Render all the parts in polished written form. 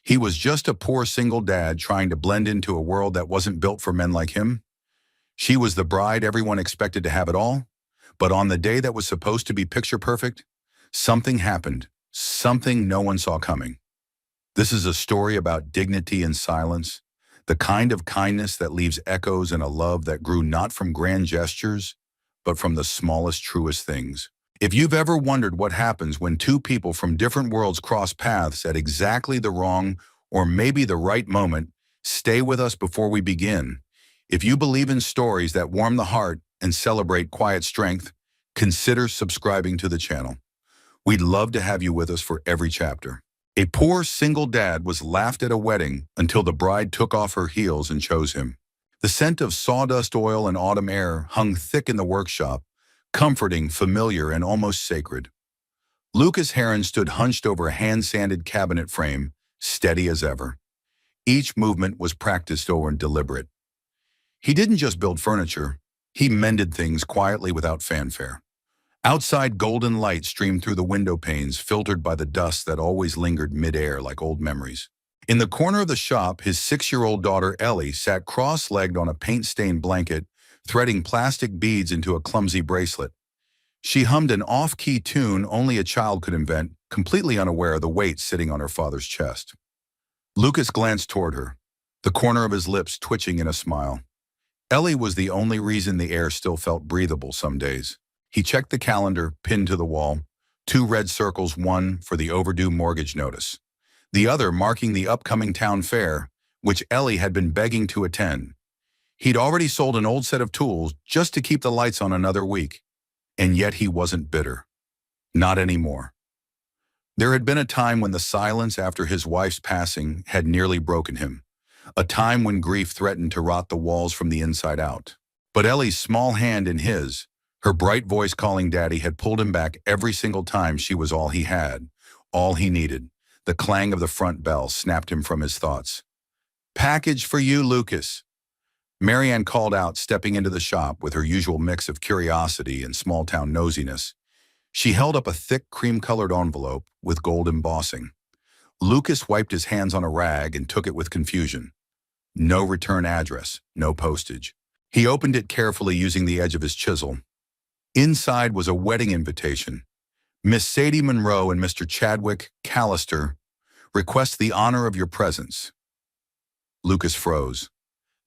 He was just a poor single dad trying to blend into a world that wasn't built for men like him. She was the bride everyone expected to have it all, but on the day that was supposed to be picture perfect, something happened, something no one saw coming. This is a story about dignity and silence, the kind of kindness that leaves echoes in a love that grew not from grand gestures, but from the smallest, truest things. If you've ever wondered what happens when two people from different worlds cross paths at exactly the wrong or maybe the right moment, stay with us before we begin. If you believe in stories that warm the heart and celebrate quiet strength, consider subscribing to the channel. We'd love to have you with us for every chapter. A poor single dad was laughed at a wedding until the bride took off her heels and chose him. The scent of sawdust oil and autumn air hung thick in the workshop, comforting, familiar, and almost sacred. Lucas Heron stood hunched over a hand-sanded cabinet frame, steady as ever. Each movement was practiced over and deliberate. He didn't just build furniture, he mended things quietly without fanfare. Outside, golden light streamed through the window panes, filtered by the dust that always lingered mid-air like old memories. In the corner of the shop, his 6-year-old daughter Ellie sat cross-legged on a paint-stained blanket, threading plastic beads into a clumsy bracelet. She hummed an off-key tune only a child could invent, completely unaware of the weight sitting on her father's chest. Lucas glanced toward her, the corner of his lips twitching in a smile. Ellie was the only reason the air still felt breathable some days. He checked the calendar, pinned to the wall, 2 red circles, one for the overdue mortgage notice, the other marking the upcoming town fair, which Ellie had been begging to attend. He'd already sold an old set of tools just to keep the lights on another week, and yet he wasn't bitter. Not anymore. There had been a time when the silence after his wife's passing had nearly broken him, a time when grief threatened to rot the walls from the inside out. But Ellie's small hand in his, her bright voice calling Daddy, had pulled him back every single time. She was all he had, all he needed. The clang of the front bell snapped him from his thoughts. "Package for you, Lucas." Marianne called out, stepping into the shop with her usual mix of curiosity and small-town nosiness. She held up a thick, cream-colored envelope with gold embossing. Lucas wiped his hands on a rag and took it with confusion. No return address, no postage. He opened it carefully using the edge of his chisel. Inside was a wedding invitation. Miss Sadie Monroe and Mr. Chadwick Callister request the honor of your presence. Lucas froze.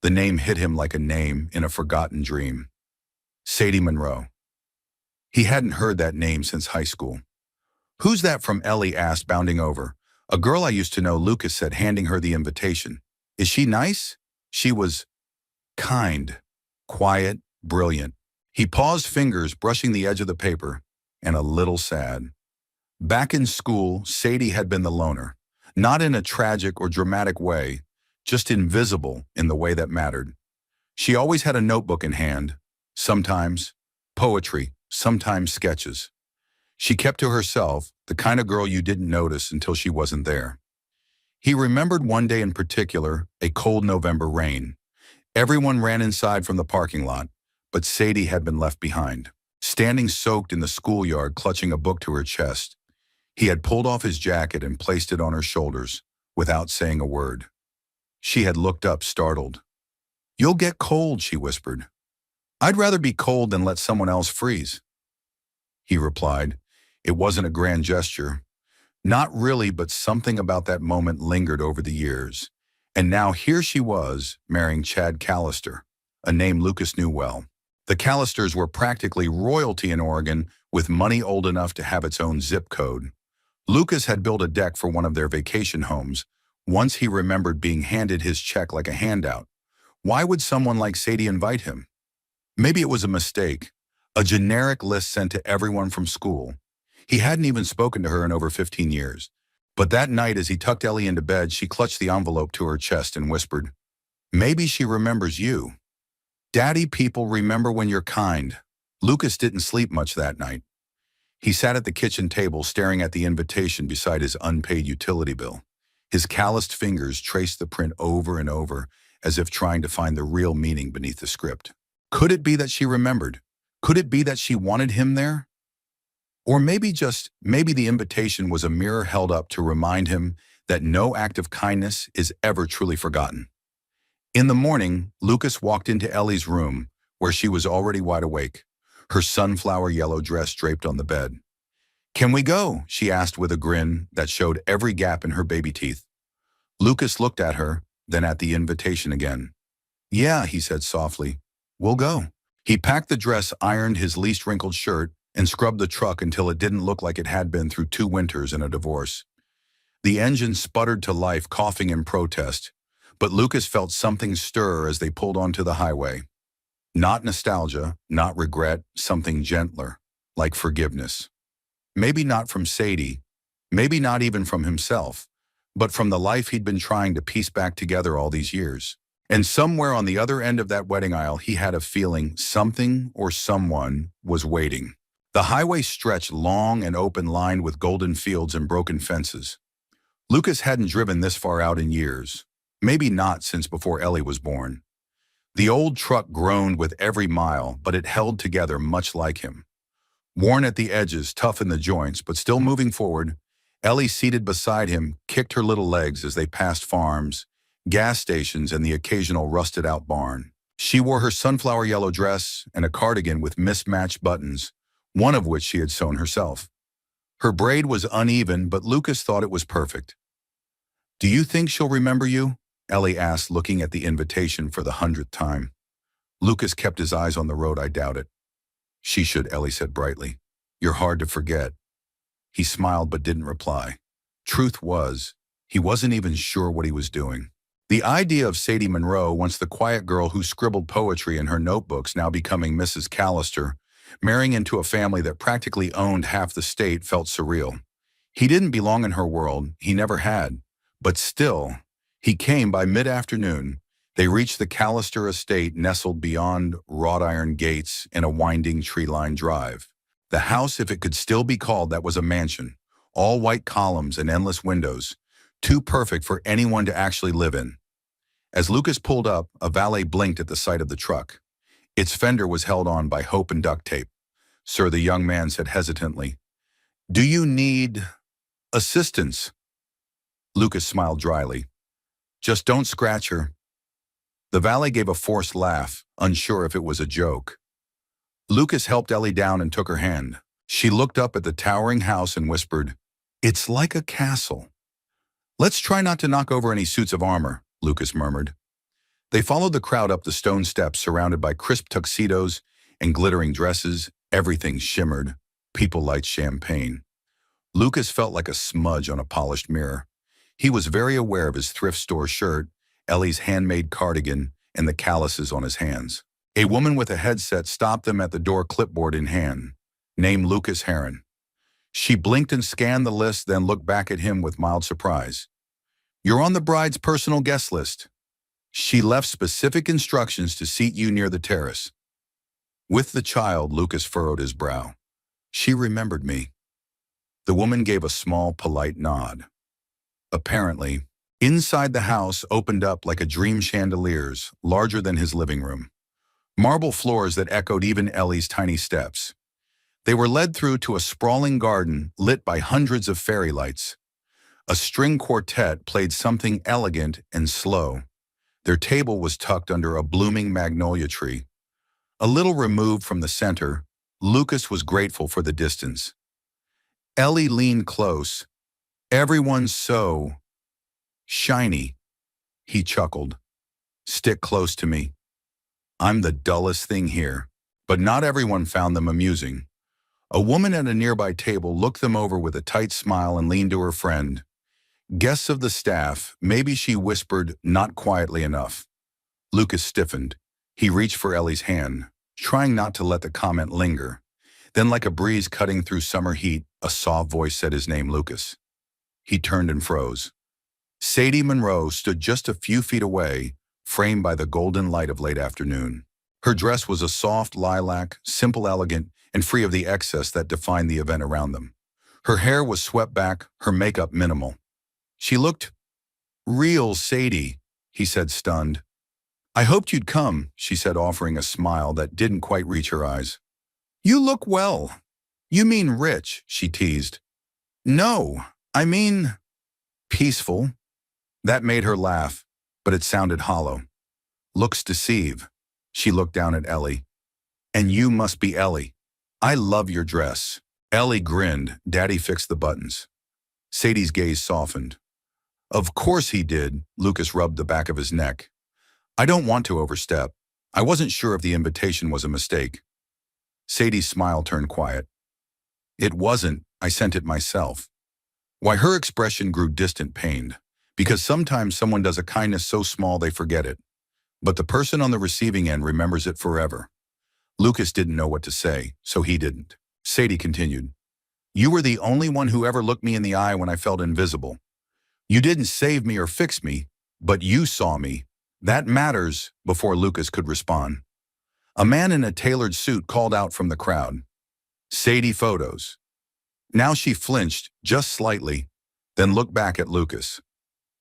The name hit him like a name in a forgotten dream. Sadie Monroe. He hadn't heard that name since high school. "Who's that from?" Ellie asked, bounding over. "A girl I used to know," Lucas said, handing her the invitation. "Is she nice?" "She was kind, quiet, brilliant." He paused, fingers brushing the edge of the paper, and a little sad. Back in school, Sadie had been the loner, not in a tragic or dramatic way, just invisible in the way that mattered. She always had a notebook in hand, sometimes poetry, sometimes sketches. She kept to herself, the kind of girl you didn't notice until she wasn't there. He remembered one day in particular, a cold November rain. Everyone ran inside from the parking lot, but Sadie had been left behind. Standing soaked in the schoolyard, clutching a book to her chest, he had pulled off his jacket and placed it on her shoulders, without saying a word. She had looked up, startled. "You'll get cold," she whispered. "I'd rather be cold than let someone else freeze." He replied. It wasn't a grand gesture. Not really, but something about that moment lingered over the years. And now here she was, marrying Chad Callister, a name Lucas knew well. The Callisters were practically royalty in Oregon, with money old enough to have its own zip code. Lucas had built a deck for one of their vacation homes. Once he remembered being handed his check like a handout. Why would someone like Sadie invite him? Maybe it was a mistake, a generic list sent to everyone from school. He hadn't even spoken to her in over 15 years. But that night, as he tucked Ellie into bed, she clutched the envelope to her chest and whispered, "Maybe she remembers you. Daddy, people remember when you're kind." Lucas didn't sleep much that night. He sat at the kitchen table staring at the invitation beside his unpaid utility bill. His calloused fingers traced the print over and over, as if trying to find the real meaning beneath the script. Could it be that she remembered? Could it be that she wanted him there? Or maybe the invitation was a mirror held up to remind him that no act of kindness is ever truly forgotten. In the morning, Lucas walked into Ellie's room, where she was already wide awake, her sunflower yellow dress draped on the bed. "Can we go?" she asked with a grin that showed every gap in her baby teeth. Lucas looked at her, then at the invitation again. "Yeah," he said softly. "We'll go." He packed the dress, ironed his least wrinkled shirt, and scrubbed the truck until it didn't look like it had been through 2 winters and a divorce. The engine sputtered to life, coughing in protest, but Lucas felt something stir as they pulled onto the highway. Not nostalgia, not regret, something gentler, like forgiveness. Maybe not from Sadie, maybe not even from himself, but from the life he'd been trying to piece back together all these years. And somewhere on the other end of that wedding aisle, he had a feeling something or someone was waiting. The highway stretched long and open, lined with golden fields and broken fences. Lucas hadn't driven this far out in years, maybe not since before Ellie was born. The old truck groaned with every mile, but it held together much like him. Worn at the edges, tough in the joints, but still moving forward, Ellie, seated beside him, kicked her little legs as they passed farms, gas stations, and the occasional rusted-out barn. She wore her sunflower yellow dress and a cardigan with mismatched buttons, one of which she had sewn herself. Her braid was uneven, but Lucas thought it was perfect. "Do you think she'll remember you?" Ellie asked, looking at the invitation for the 100th time. Lucas kept his eyes on the road. "I doubt it." "She should," Ellie said brightly. "You're hard to forget." He smiled but didn't reply. Truth was, he wasn't even sure what he was doing. The idea of Sadie Monroe, once the quiet girl who scribbled poetry in her notebooks, now becoming Mrs. Callister, marrying into a family that practically owned half the state, felt surreal. He didn't belong in her world, he never had. But still, he came. By mid-afternoon. They reached the Callister estate, nestled beyond wrought iron gates in a winding tree-lined drive. The house, if it could still be called that, was a mansion, all white columns and endless windows, too perfect for anyone to actually live in. As Lucas pulled up, a valet blinked at the sight of the truck. Its fender was held on by hope and duct tape. "Sir," the young man said hesitantly, "do you need assistance?" Lucas smiled dryly. "Just don't scratch her." The valet gave a forced laugh, unsure if it was a joke. Lucas helped Ellie down and took her hand. She looked up at the towering house and whispered, "It's like a castle." "Let's try not to knock over any suits of armor," Lucas murmured. They followed the crowd up the stone steps, surrounded by crisp tuxedos and glittering dresses. Everything shimmered. People light champagne. Lucas felt like a smudge on a polished mirror. He was very aware of his thrift store shirt, Ellie's handmade cardigan, and the calluses on his hands. A woman with a headset stopped them at the door, clipboard in hand. Name Lucas Heron. She blinked and scanned the list, then looked back at him with mild surprise. "You're on the bride's personal guest list. She left specific instructions to seat you near the terrace." With the child, Lucas furrowed his brow. "She remembered me." The woman gave a small, polite nod. Apparently, inside the house opened up like a dream, chandeliers, larger than his living room. Marble floors that echoed even Ellie's tiny steps. They were led through to a sprawling garden lit by hundreds of fairy lights. A string quartet played something elegant and slow. Their table was tucked under a blooming magnolia tree. A little removed from the center, Lucas was grateful for the distance. Ellie leaned close. "Everyone's so shiny," he chuckled. "Stick close to me. I'm the dullest thing here." But not everyone found them amusing. A woman at a nearby table looked them over with a tight smile and leaned to her friend. "Guests of the staff," maybe, she whispered, not quietly enough. Lucas stiffened. He reached for Ellie's hand, trying not to let the comment linger. Then, like a breeze cutting through summer heat, a soft voice said his name, Lucas. He turned and froze. Sadie Monroe stood just a few feet away, framed by the golden light of late afternoon. Her dress was a soft lilac, simple, elegant, and free of the excess that defined the event around them. Her hair was swept back, her makeup minimal. She looked real. "Sadie," he said, stunned. "I hoped you'd come," she said, offering a smile that didn't quite reach her eyes. "You look well." "You mean rich," she teased. "No, I mean..." Peaceful. That made her laugh, but it sounded hollow. Looks deceive. She looked down at Ellie. And you must be Ellie. I love your dress. Ellie grinned. Daddy fixed the buttons. Sadie's gaze softened. Of course he did. Lucas rubbed the back of his neck. I don't want to overstep. I wasn't sure if the invitation was a mistake. Sadie's smile turned quiet. It wasn't. I sent it myself. Why, her expression grew distant, pained. Because sometimes someone does a kindness so small they forget it. But the person on the receiving end remembers it forever. Lucas didn't know what to say, so he didn't. Sadie continued. You were the only one who ever looked me in the eye when I felt invisible. You didn't save me or fix me, but you saw me. That matters. Before Lucas could respond, a man in a tailored suit called out from the crowd. Sadie photos. Now she flinched, just slightly, then looked back at Lucas.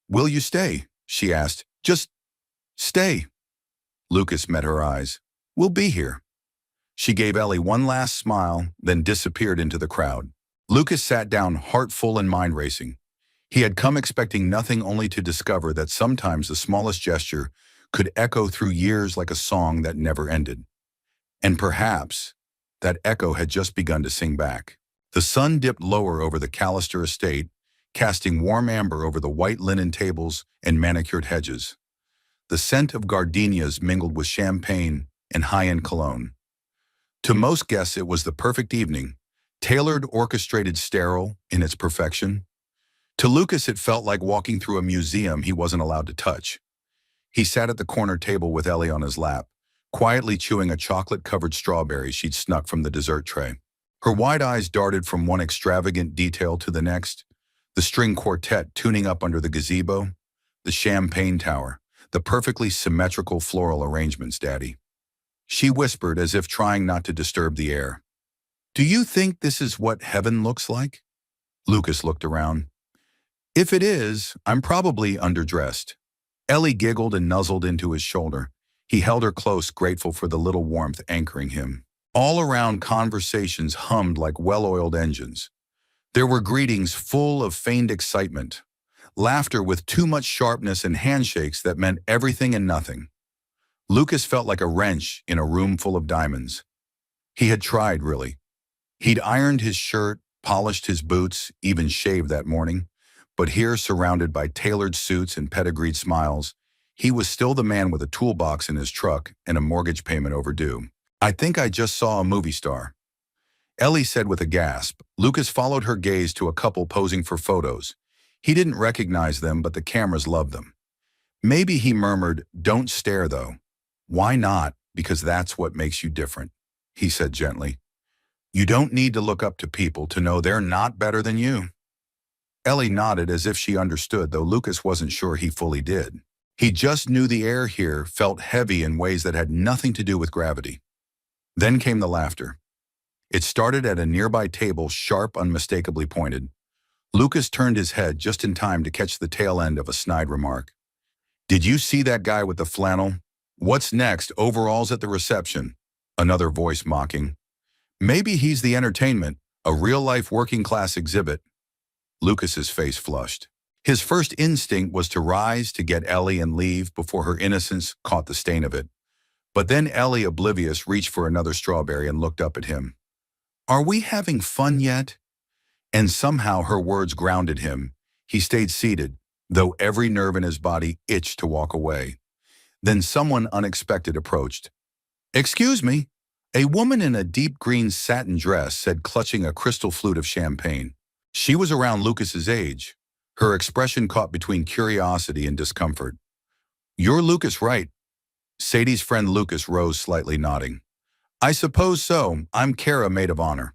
Will you stay? She asked. Just stay. Lucas met her eyes. We'll be here. She gave Ellie one last smile, then disappeared into the crowd. Lucas sat down, heart full and mind racing. He had come expecting nothing, only to discover that sometimes the smallest gesture could echo through years like a song that never ended. And perhaps that echo had just begun to sing back. The sun dipped lower over the Callister estate, casting warm amber over the white linen tables and manicured hedges. The scent of gardenias mingled with champagne and high-end cologne. To most guests, it was the perfect evening, tailored, orchestrated, sterile in its perfection. To Lucas, it felt like walking through a museum he wasn't allowed to touch. He sat at the corner table with Ellie on his lap, quietly chewing a chocolate-covered strawberry she'd snuck from the dessert tray. Her wide eyes darted from one extravagant detail to the next, the string quartet tuning up under the gazebo, the champagne tower, the perfectly symmetrical floral arrangements, Daddy. She whispered, as if trying not to disturb the air. Do you think this is what heaven looks like? Lucas looked around. If it is, I'm probably underdressed. Ellie giggled and nuzzled into his shoulder. He held her close, grateful for the little warmth anchoring him. All around, conversations hummed like well-oiled engines. There were greetings full of feigned excitement, laughter with too much sharpness, and handshakes that meant everything and nothing. Lucas felt like a wrench in a room full of diamonds. He had tried, really. He'd ironed his shirt, polished his boots, even shaved that morning. But here, surrounded by tailored suits and pedigreed smiles, he was still the man with a toolbox in his truck and a mortgage payment overdue. I think I just saw a movie star, Ellie said with a gasp. Lucas followed her gaze to a couple posing for photos. He didn't recognize them, but the cameras loved them. Maybe, he murmured, don't stare though. Why not? Because that's what makes you different, he said gently. You don't need to look up to people to know they're not better than you. Ellie nodded as if she understood, though Lucas wasn't sure he fully did. He just knew the air here felt heavy in ways that had nothing to do with gravity. Then came the laughter. It started at a nearby table, sharp, unmistakably pointed. Lucas turned his head just in time to catch the tail end of a snide remark. Did you see that guy with the flannel? What's next? Overalls at the reception? Another voice mocking. Maybe he's the entertainment, a real-life working-class exhibit. Lucas's face flushed. His first instinct was to rise, to get Ellie and leave before her innocence caught the stain of it. But then Ellie, oblivious, reached for another strawberry and looked up at him. Are we having fun yet? And somehow her words grounded him. He stayed seated, though every nerve in his body itched to walk away. Then someone unexpected approached. Excuse me, a woman in a deep green satin dress said, clutching a crystal flute of champagne. She was around Lucas's age, her expression caught between curiosity and discomfort. You're Lucas, right? Sadie's friend Lucas rose, slightly nodding. I suppose so. I'm Kara, maid of honor.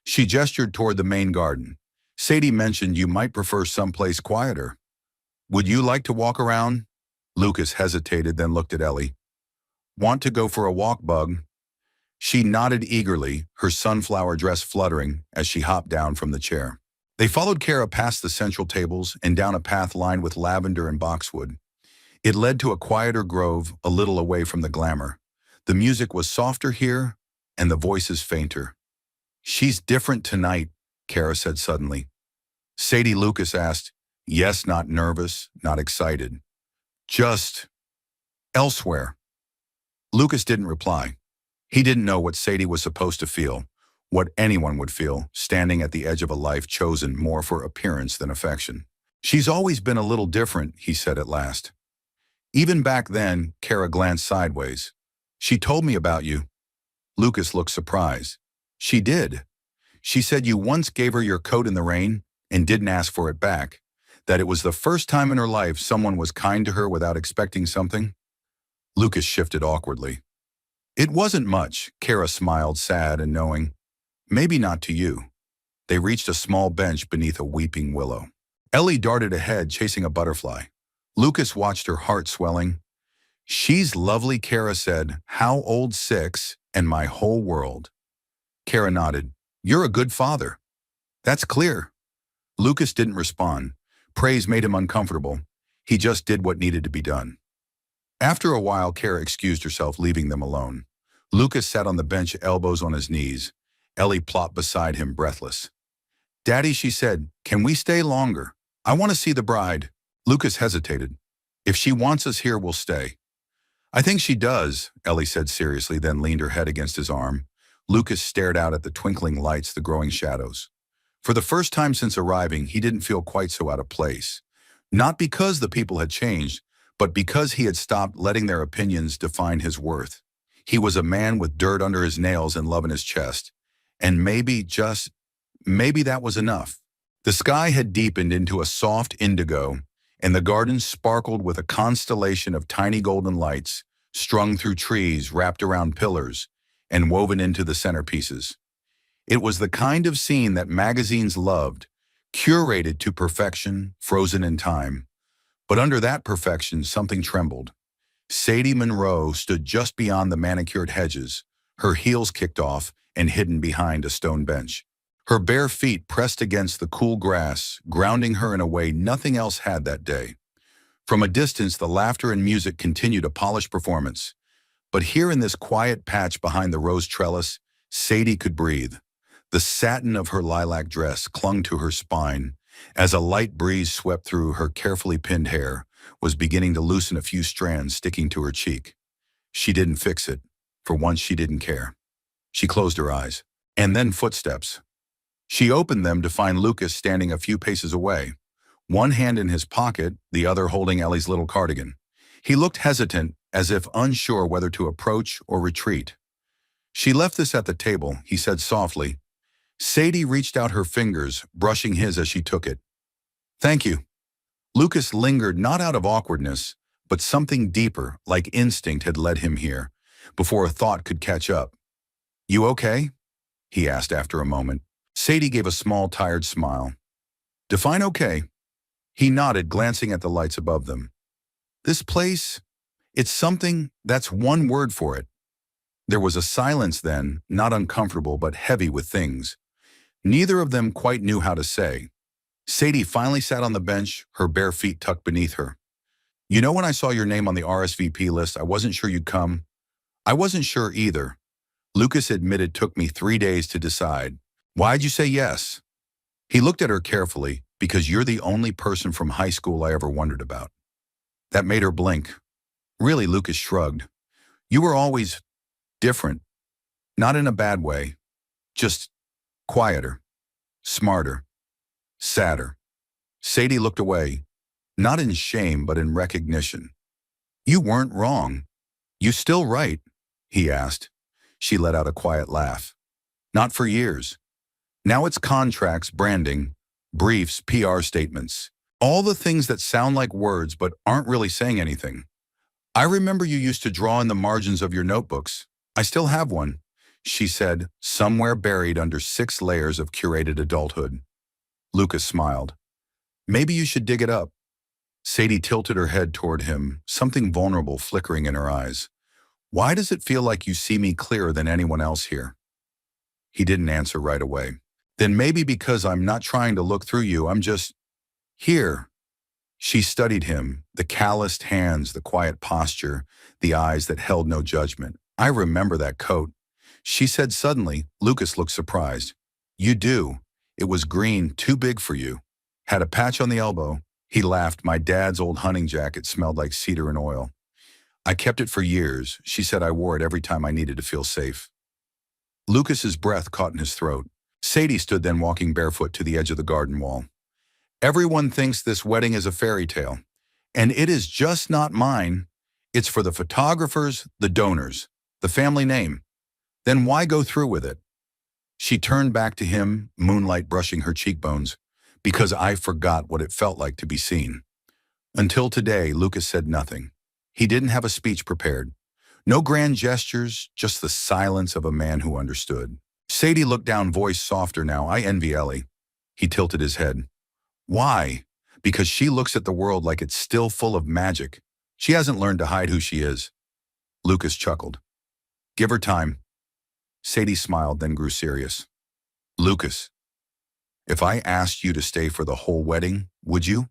She gestured toward the main garden. Sadie mentioned you might prefer someplace quieter. Would you like to walk around? Lucas hesitated, then looked at Ellie. Want to go for a walk, bug? She nodded eagerly, her sunflower dress fluttering as she hopped down from the chair. They followed Kara past the central tables and down a path lined with lavender and boxwood. It led to a quieter grove, a little away from the glamour. The music was softer here, and the voices fainter. She's different tonight, Kara said suddenly. Sadie, Lucas asked, Yes, not nervous, not excited. Just elsewhere. Lucas didn't reply. He didn't know what Sadie was supposed to feel, what anyone would feel, standing at the edge of a life chosen more for appearance than affection. She's always been a little different, he said at last. Even back then, Kara glanced sideways. She told me about you. Lucas looked surprised. She did. She said you once gave her your coat in the rain and didn't ask for it back, that it was the first time in her life someone was kind to her without expecting something. Lucas shifted awkwardly. It wasn't much, Kara smiled, sad and knowing. Maybe not to you. They reached a small bench beneath a weeping willow. Ellie darted ahead, chasing a butterfly. Lucas watched her heart swelling. She's lovely, Kara said. How old? 6, and my whole world. Kara nodded. You're a good father. That's clear. Lucas didn't respond. Praise made him uncomfortable. He just did what needed to be done. After a while, Kara excused herself, leaving them alone. Lucas sat on the bench, elbows on his knees. Ellie plopped beside him, breathless. Daddy, she said, can we stay longer? I want to see the bride. Lucas hesitated. If she wants us here, we'll stay. I think she does, Ellie said seriously, then leaned her head against his arm. Lucas stared out at the twinkling lights, the growing shadows. For the first time since arriving, he didn't feel quite so out of place. Not because the people had changed, but because he had stopped letting their opinions define his worth. He was a man with dirt under his nails and love in his chest. And maybe, just maybe that was enough. The sky had deepened into a soft indigo, and the garden sparkled with a constellation of tiny golden lights, strung through trees, wrapped around pillars, and woven into the centerpieces. It was the kind of scene that magazines loved, curated to perfection, frozen in time. But under that perfection, something trembled. Sadie Monroe stood just beyond the manicured hedges, her heels kicked off and hidden behind a stone bench. Her bare feet pressed against the cool grass, grounding her in a way nothing else had that day. From a distance, the laughter and music continued a polished performance. But here in this quiet patch behind the rose trellis, Sadie could breathe. The satin of her lilac dress clung to her spine, as a light breeze swept through her carefully pinned hair, was beginning to loosen a few strands sticking to her cheek. She didn't fix it. For once, she didn't care. She closed her eyes. And then footsteps. She opened them to find Lucas standing a few paces away, one hand in his pocket, the other holding Ellie's little cardigan. He looked hesitant, as if unsure whether to approach or retreat. She left this at the table, he said softly. Sadie reached out her fingers, brushing his as she took it. Thank you. Lucas lingered, not out of awkwardness, but something deeper, like instinct, had led him here, before a thought could catch up. You okay? He asked after a moment. Sadie gave a small, tired smile. Define okay. He nodded, glancing at the lights above them. This place, it's something, that's one word for it. There was a silence then, not uncomfortable but heavy with things. Neither of them quite knew how to say. Sadie finally sat on the bench, her bare feet tucked beneath her. You know, when I saw your name on the RSVP list, I wasn't sure you'd come. I wasn't sure either. Lucas admitted took me 3 days to decide. Why'd you say yes? He looked at her carefully, because you're the only person from high school I ever wondered about. That made her blink. Really, Lucas shrugged. You were always different. Not in a bad way. Just quieter, smarter, sadder. Sadie looked away, not in shame but in recognition. You weren't wrong. You still right? He asked. She let out a quiet laugh. Not for years. Now it's contracts, branding, briefs, PR statements. All the things that sound like words but aren't really saying anything. I remember you used to draw in the margins of your notebooks. I still have one, she said, somewhere buried under 6 layers of curated adulthood. Lucas smiled. Maybe you should dig it up. Sadie tilted her head toward him, something vulnerable flickering in her eyes. Why does it feel like you see me clearer than anyone else here? He didn't answer right away. Then maybe because I'm not trying to look through you, I'm just here. She studied him, the calloused hands, the quiet posture, the eyes that held no judgment. I remember that coat. She said suddenly. Lucas looked surprised. You do. It was green, too big for you. Had a patch on the elbow. He laughed. My dad's old hunting jacket smelled like cedar and oil. I kept it for years. She said I wore it every time I needed to feel safe. Lucas's breath caught in his throat. Sadie stood then walking barefoot to the edge of the garden wall. Everyone thinks this wedding is a fairy tale, and it is just not mine. It's for the photographers, the donors, the family name. Then why go through with it? She turned back to him, moonlight brushing her cheekbones, because I forgot what it felt like to be seen. Until today, Lucas said nothing. He didn't have a speech prepared. No grand gestures, just the silence of a man who understood. Sadie looked down, voice softer now. I envy Ellie. He tilted his head. Why? Because she looks at the world like it's still full of magic. She hasn't learned to hide who she is. Lucas chuckled. Give her time. Sadie smiled, then grew serious. Lucas, if I asked you to stay for the whole wedding, would you?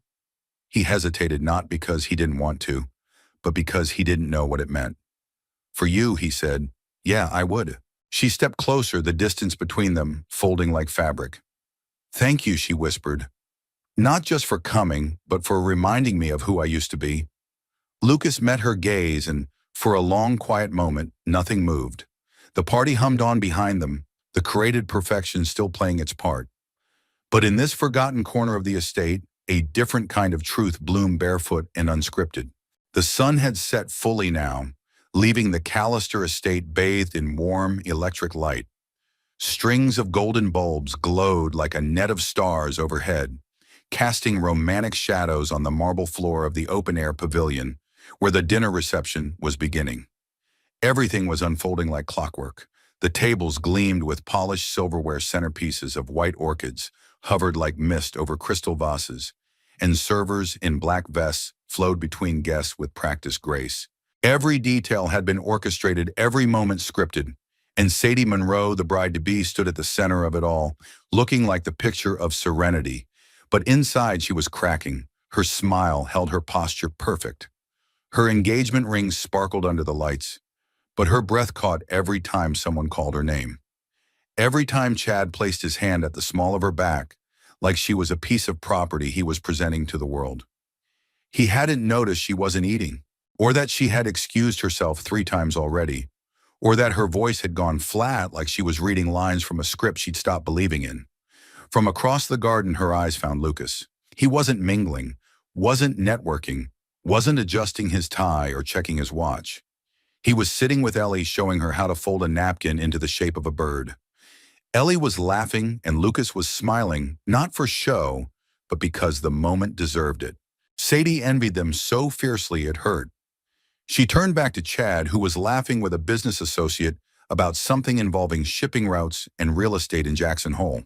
He hesitated, not because he didn't want to, but because he didn't know what it meant. For you, he said, yeah, I would. She stepped closer, the distance between them folding like fabric. Thank you, she whispered. Not just for coming, but for reminding me of who I used to be. Lucas met her gaze, and for a long, quiet moment, nothing moved. The party hummed on behind them, the created perfection still playing its part. But in this forgotten corner of the estate, a different kind of truth bloomed barefoot and unscripted. The sun had set fully now, leaving the Callister estate bathed in warm, electric light. Strings of golden bulbs glowed like a net of stars overhead, casting romantic shadows on the marble floor of the open-air pavilion, where the dinner reception was beginning. Everything was unfolding like clockwork. The tables gleamed with polished silverware centerpieces of white orchids, hovered like mist over crystal vases, and servers in black vests flowed between guests with practiced grace. Every detail had been orchestrated, every moment scripted, and Sadie Monroe, the bride-to-be, stood at the center of it all, looking like the picture of serenity. But inside she was cracking. Her smile held her posture perfect. Her engagement rings sparkled under the lights, but her breath caught every time someone called her name. Every time Chad placed his hand at the small of her back, like she was a piece of property he was presenting to the world. He hadn't noticed she wasn't eating, or that she had excused herself 3 times already, or that her voice had gone flat like she was reading lines from a script she'd stopped believing in. From across the garden, her eyes found Lucas. He wasn't mingling, wasn't networking, wasn't adjusting his tie or checking his watch. He was sitting with Ellie, showing her how to fold a napkin into the shape of a bird. Ellie was laughing and Lucas was smiling, not for show, but because the moment deserved it. Sadie envied them so fiercely it hurt. She turned back to Chad, who was laughing with a business associate about something involving shipping routes and real estate in Jackson Hole.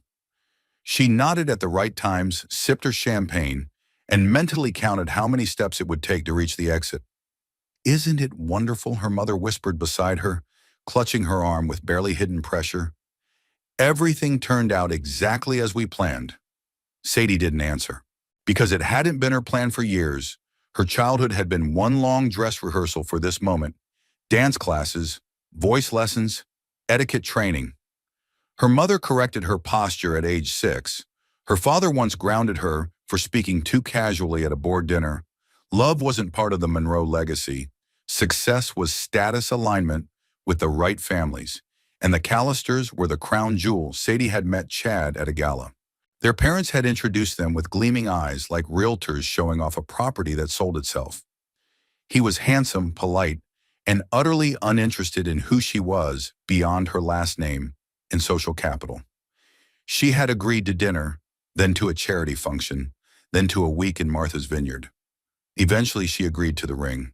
She nodded at the right times, sipped her champagne, and mentally counted how many steps it would take to reach the exit. Isn't it wonderful, her mother whispered beside her, clutching her arm with barely hidden pressure. Everything turned out exactly as we planned. Sadie didn't answer, because it hadn't been her plan for years. Her childhood had been one long dress rehearsal for this moment. Dance classes, voice lessons, etiquette training. Her mother corrected her posture at age 6. Her father once grounded her for speaking too casually at a board dinner. Love wasn't part of the Monroe legacy. Success was status alignment with the right families, and the Callisters were the crown jewel. Sadie had met Chad at a gala. Their parents had introduced them with gleaming eyes like realtors showing off a property that sold itself. He was handsome, polite, and utterly uninterested in who she was beyond her last name and social capital. She had agreed to dinner, then to a charity function, then to a week in Martha's Vineyard. Eventually, she agreed to the ring,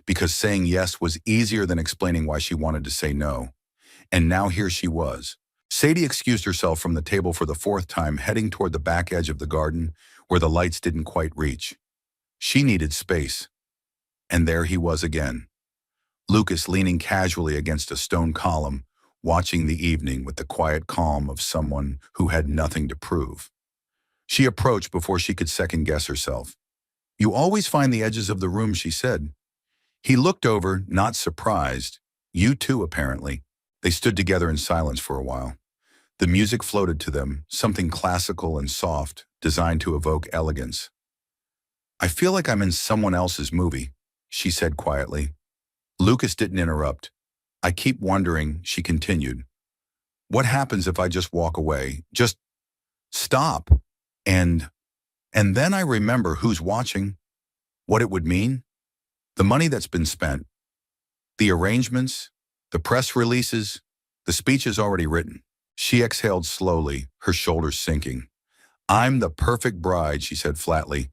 because saying yes was easier than explaining why she wanted to say no. And now here she was. Sadie excused herself from the table for the 4th time, heading toward the back edge of the garden where the lights didn't quite reach. She needed space. And there he was again. Lucas leaning casually against a stone column, watching the evening with the quiet calm of someone who had nothing to prove. She approached before she could second-guess herself. You always find the edges of the room, she said. He looked over, not surprised. You too, apparently. They stood together in silence for a while. The music floated to them, something classical and soft, designed to evoke elegance. I feel like I'm in someone else's movie, she said quietly. Lucas didn't interrupt. I keep wondering, she continued. What happens if I just walk away? Just stop. And, and then I remember who's watching, what it would mean, the money that's been spent, the arrangements, the press releases, the speeches already written. She exhaled slowly, her shoulders sinking. I'm the perfect bride, she said flatly.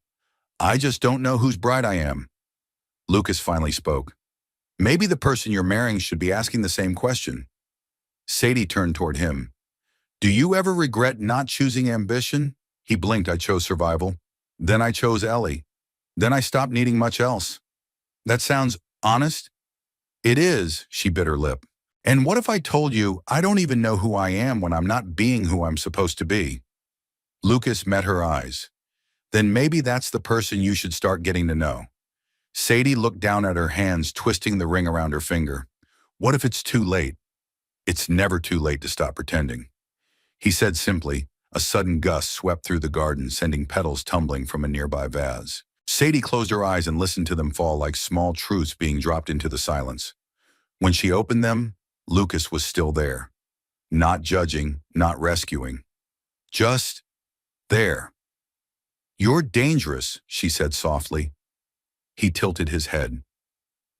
I just don't know whose bride I am. Lucas finally spoke. Maybe the person you're marrying should be asking the same question. Sadie turned toward him. Do you ever regret not choosing ambition? He blinked. I chose survival. Then I chose Ellie. Then I stopped needing much else. That sounds honest? It is, she bit her lip. And what if I told you I don't even know who I am when I'm not being who I'm supposed to be? Lucas met her eyes. Then maybe that's the person you should start getting to know. Sadie looked down at her hands, twisting the ring around her finger. What if it's too late? It's never too late to stop pretending. He said simply. A sudden gust swept through the garden, sending petals tumbling from a nearby vase. Sadie closed her eyes and listened to them fall like small truths being dropped into the silence. When she opened them, Lucas was still there. Not judging, not rescuing. Just there. You're dangerous, she said softly. He tilted his head.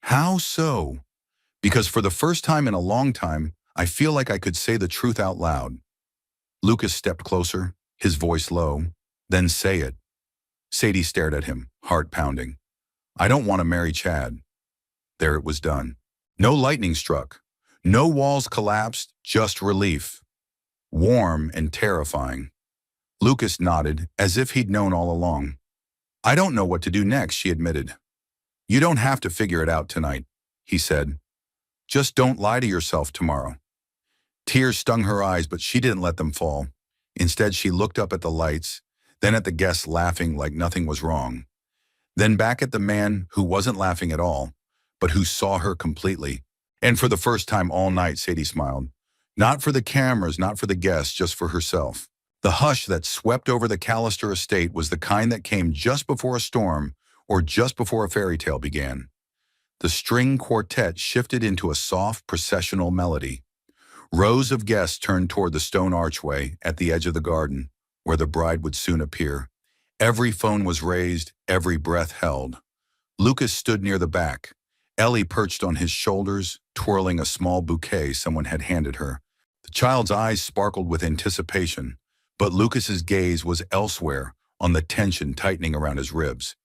How so? Because for the first time in a long time, I feel like I could say the truth out loud. Lucas stepped closer, his voice low. Then say it. Sadie stared at him, heart pounding. I don't want to marry Chad. There it was done. No lightning struck. No walls collapsed, just relief. Warm and terrifying. Lucas nodded, as if he'd known all along. I don't know what to do next, she admitted. You don't have to figure it out tonight, he said. Just don't lie to yourself tomorrow. Tears stung her eyes, but she didn't let them fall. Instead, she looked up at the lights, then at the guests laughing like nothing was wrong. Then back at the man who wasn't laughing at all, but who saw her completely. And for the first time all night, Sadie smiled. Not for the cameras, not for the guests, just for herself. The hush that swept over the Callister estate was the kind that came just before a storm or just before a fairy tale began. The string quartet shifted into a soft processional melody. Rows of guests turned toward the stone archway at the edge of the garden, where the bride would soon appear. Every phone was raised, every breath held. Lucas stood near the back, Ellie perched on his shoulders, twirling a small bouquet someone had handed her. The child's eyes sparkled with anticipation, but Lucas's gaze was elsewhere, on the tension tightening around his ribs.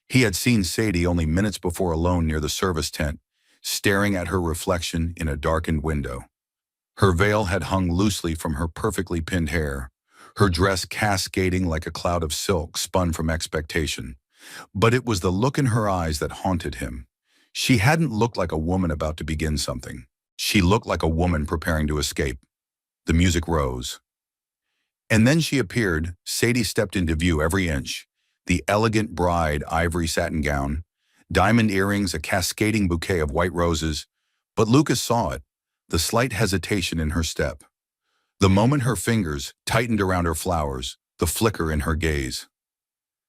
He had seen Sadie only minutes before alone near the service tent, staring at her reflection in a darkened window. Her veil had hung loosely from her perfectly pinned hair, her dress cascading like a cloud of silk spun from expectation. But it was the look in her eyes that haunted him. She hadn't looked like a woman about to begin something. She looked like a woman preparing to escape. The music rose. And then she appeared. Sadie stepped into view every inch. The elegant bride, ivory satin gown, diamond earrings, a cascading bouquet of white roses. But Lucas saw it. The slight hesitation in her step. The moment her fingers tightened around her flowers, the flicker in her gaze.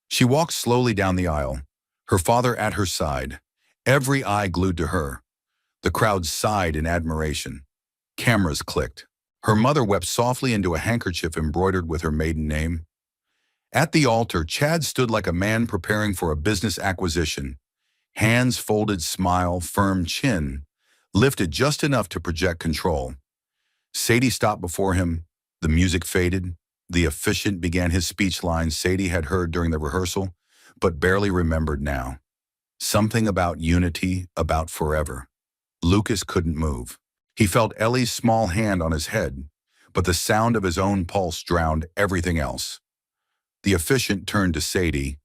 She walked slowly down the aisle, her father at her side, every eye glued to her. The crowd sighed in admiration. Cameras clicked. Her mother wept softly into a handkerchief embroidered with her maiden name. At the altar, Chad stood like a man preparing for a business acquisition. Hands folded, smile, firm chin, lifted just enough to project control. Sadie stopped before him. The music faded. The officiant began his speech lines Sadie had heard during the rehearsal, but barely remembered now. Something about unity, about forever. Lucas couldn't move. He felt Ellie's small hand on his head, but the sound of his own pulse drowned everything else. The officiant turned to Sadie.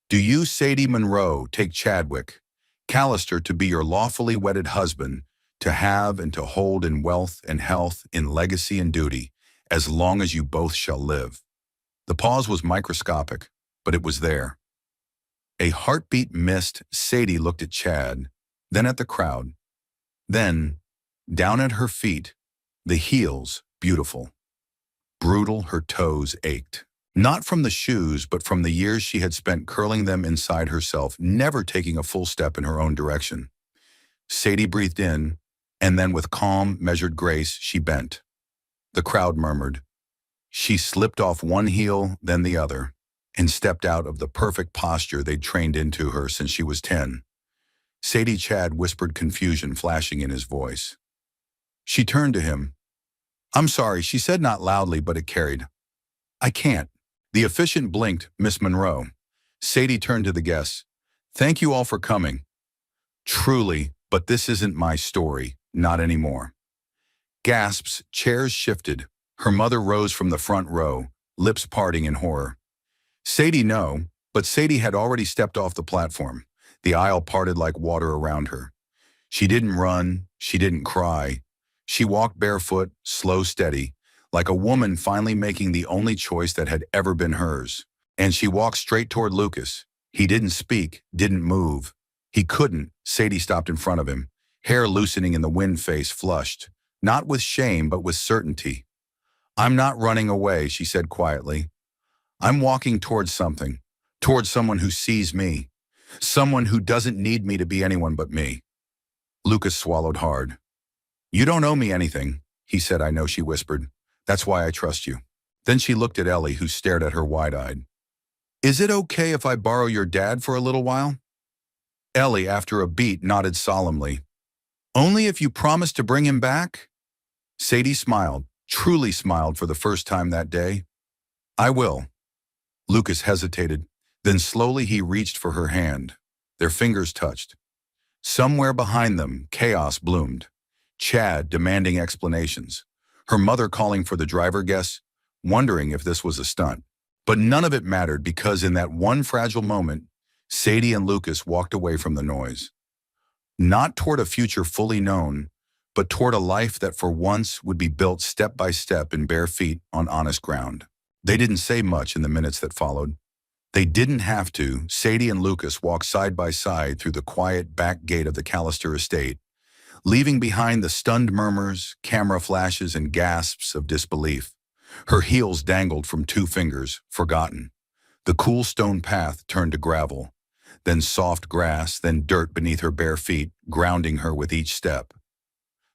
Do you, Sadie Monroe, take Chadwick Callister to be your lawfully wedded husband, to have and to hold in wealth and health, in legacy and duty, as long as you both shall live? The pause was microscopic, but it was there. A heartbeat missed. Sadie looked at Chad, then at the crowd. Then, down at her feet, the heels, beautiful. Brutal, her toes ached. Not from the shoes, but from the years she had spent curling them inside herself, never taking a full step in her own direction. Sadie breathed in, and then with calm, measured grace, she bent. The crowd murmured. She slipped off one heel, then the other, and stepped out of the perfect posture they'd trained into her since she was 10. Sadie Chad whispered, confusion flashing in his voice. She turned to him. "I'm sorry," she said, not loudly, but it carried. "I can't." The officiant blinked. "Miss Monroe." Sadie turned to the guests. "Thank you all for coming." "Truly, but this isn't my story, not anymore." Gasps, chairs shifted. Her mother rose from the front row, lips parting in horror. Sadie, no, but Sadie had already stepped off the platform. The aisle parted like water around her. She didn't run, she didn't cry. She walked barefoot, slow, steady, like a woman finally making the only choice that had ever been hers. And she walked straight toward Lucas. He didn't speak, didn't move. He couldn't. Sadie stopped in front of him, hair loosening in the wind, face flushed, not with shame, but with certainty. "I'm not running away," she said quietly. "I'm walking towards something, towards someone who sees me, someone who doesn't need me to be anyone but me." Lucas swallowed hard. "You don't owe me anything," he said. "I know," she whispered. "That's why I trust you." Then she looked at Ellie, who stared at her wide-eyed. "Is it okay if I borrow your dad for a little while?" Ellie, after a beat, nodded solemnly. "Only if you promise to bring him back?" Sadie smiled, truly smiled for the first time that day. "I will." Lucas hesitated. Then slowly he reached for her hand. Their fingers touched. Somewhere behind them, chaos bloomed. Chad demanding explanations. Her mother calling for the driver guests, wondering if this was a stunt. But none of it mattered, because in that one fragile moment, Sadie and Lucas walked away from the noise. Not toward a future fully known, but toward a life that for once would be built step by step in bare feet on honest ground. They didn't say much in the minutes that followed. They didn't have to. Sadie and Lucas walked side by side through the quiet back gate of the Callister estate, leaving behind the stunned murmurs, camera flashes, and gasps of disbelief. Her heels dangled from 2 fingers, forgotten. The cool stone path turned to gravel, then soft grass, then dirt beneath her bare feet, grounding her with each step.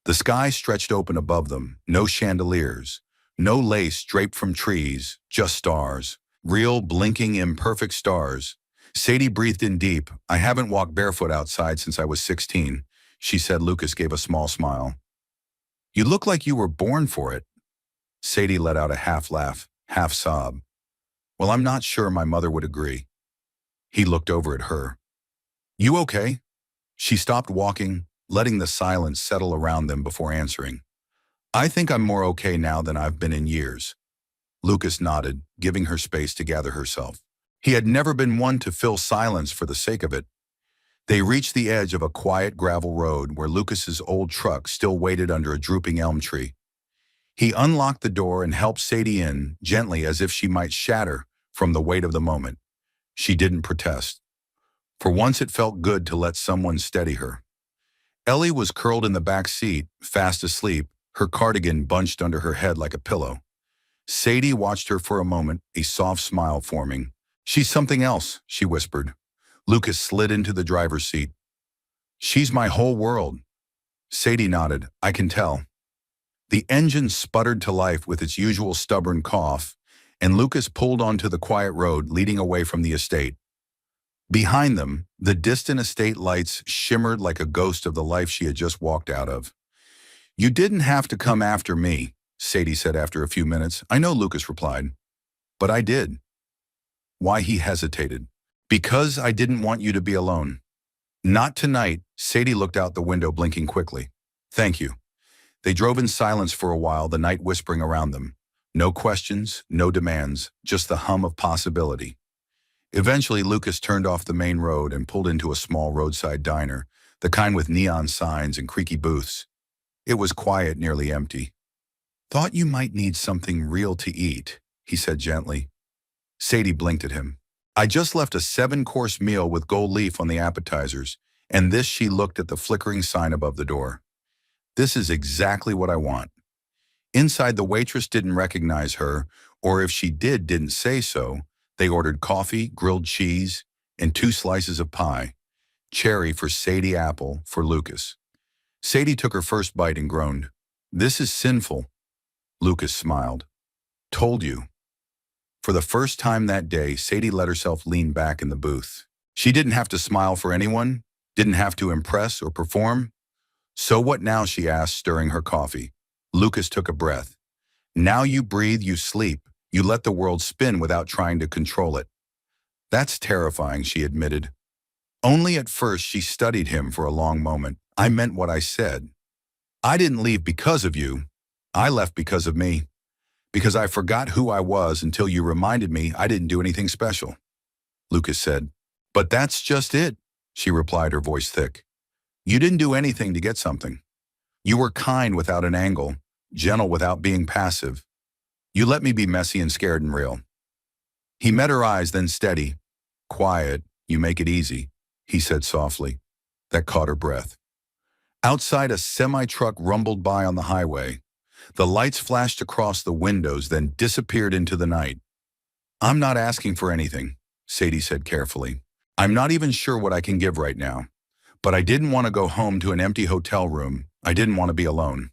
The sky stretched open above them, no chandeliers, no lace draped from trees, just stars. Real, blinking, imperfect stars. Sadie breathed in deep. "I haven't walked barefoot outside since I was 16, she said. Lucas gave a small smile. "You look like you were born for it." Sadie let out a half laugh, half sob. "Well, I'm not sure my mother would agree." He looked over at her. "You okay?" She stopped walking, letting the silence settle around them before answering. "I think I'm more okay now than I've been in years." Lucas nodded, giving her space to gather herself. He had never been one to fill silence for the sake of it. They reached the edge of a quiet gravel road where Lucas's old truck still waited under a drooping elm tree. He unlocked the door and helped Sadie in, gently, as if she might shatter from the weight of the moment. She didn't protest. For once it felt good to let someone steady her. Ellie was curled in the back seat, fast asleep, her cardigan bunched under her head like a pillow. Sadie watched her for a moment, a soft smile forming. "She's something else," she whispered. Lucas slid into the driver's seat. "She's my whole world." Sadie nodded. "I can tell." The engine sputtered to life with its usual stubborn cough, and Lucas pulled onto the quiet road leading away from the estate. Behind them, the distant estate lights shimmered like a ghost of the life she had just walked out of. "You didn't have to come after me," Sadie said after a few minutes. "I know," Lucas replied. "But I did." Why? He hesitated. "Because I didn't want you to be alone." "Not tonight." Sadie looked out the window, blinking quickly. "Thank you." They drove in silence for a while, the night whispering around them. No questions, no demands, just the hum of possibility. Eventually, Lucas turned off the main road and pulled into a small roadside diner, the kind with neon signs and creaky booths. It was quiet, nearly empty. "Thought you might need something real to eat," he said gently. Sadie blinked at him. "I just left a 7-course meal with gold leaf on the appetizers, and this," she looked at the flickering sign above the door. "This is exactly what I want." Inside, the waitress didn't recognize her, Or if she didn't say so, they ordered coffee, grilled cheese, and 2 slices of pie, cherry for Sadie, apple for Lucas. Sadie took her first bite and groaned. "This is sinful." Lucas smiled. "Told you." For the first time that day, Sadie let herself lean back in the booth. She didn't have to smile for anyone, didn't have to impress or perform. "So what now?" she asked, stirring her coffee. Lucas took a breath. "Now you breathe, you sleep. You let the world spin without trying to control it." "That's terrifying," she admitted. Only at first she studied him for a long moment. "I meant what I said. I didn't leave because of you. I left because of me. Because I forgot who I was until you reminded me I didn't do anything special." Lucas said. "But that's just it," she replied, her voice thick. "You didn't do anything to get something. You were kind without an angle, gentle without being passive. You let me be messy and scared and real." He met her eyes, then steady. "Quiet, you make it easy," he said softly. That caught her breath. Outside, a semi-truck rumbled by on the highway. The lights flashed across the windows, then disappeared into the night. "I'm not asking for anything," Sadie said carefully. "I'm not even sure what I can give right now. But I didn't want to go home to an empty hotel room. I didn't want to be alone."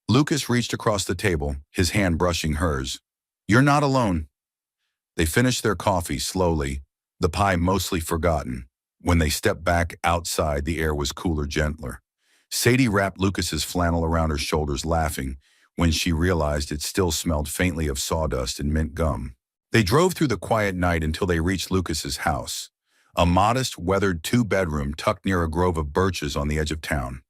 Lucas reached across the table, his hand brushing hers. "You're not alone." They finished their coffee slowly, the pie mostly forgotten. When they stepped back outside, the air was cooler, gentler. Sadie wrapped Lucas's flannel around her shoulders, laughing when she realized it still smelled faintly of sawdust and mint gum. They drove through the quiet night until they reached Lucas's house, a modest, weathered 2-bedroom tucked near a grove of birches on the edge of town.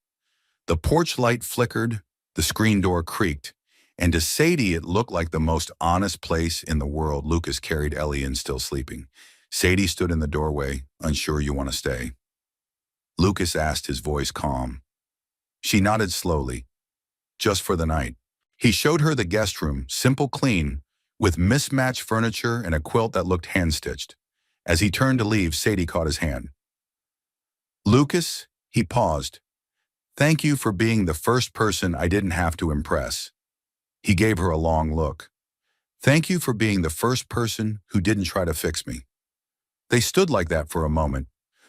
The porch light flickered, the screen door creaked, and to Sadie it looked like the most honest place in the world. Lucas carried Ellie in, still sleeping. Sadie stood in the doorway, unsure. "You want to stay?" Lucas asked, his voice calm. She nodded slowly. "Just for the night." He showed her the guest room, simple, clean, with mismatched furniture and a quilt that looked hand-stitched. As he turned to leave, Sadie caught his hand. "Lucas," he paused. "Thank you for being the first person I didn't have to impress." He gave her a long look. "Thank you for being the first person who didn't try to fix me." They stood like that for a moment,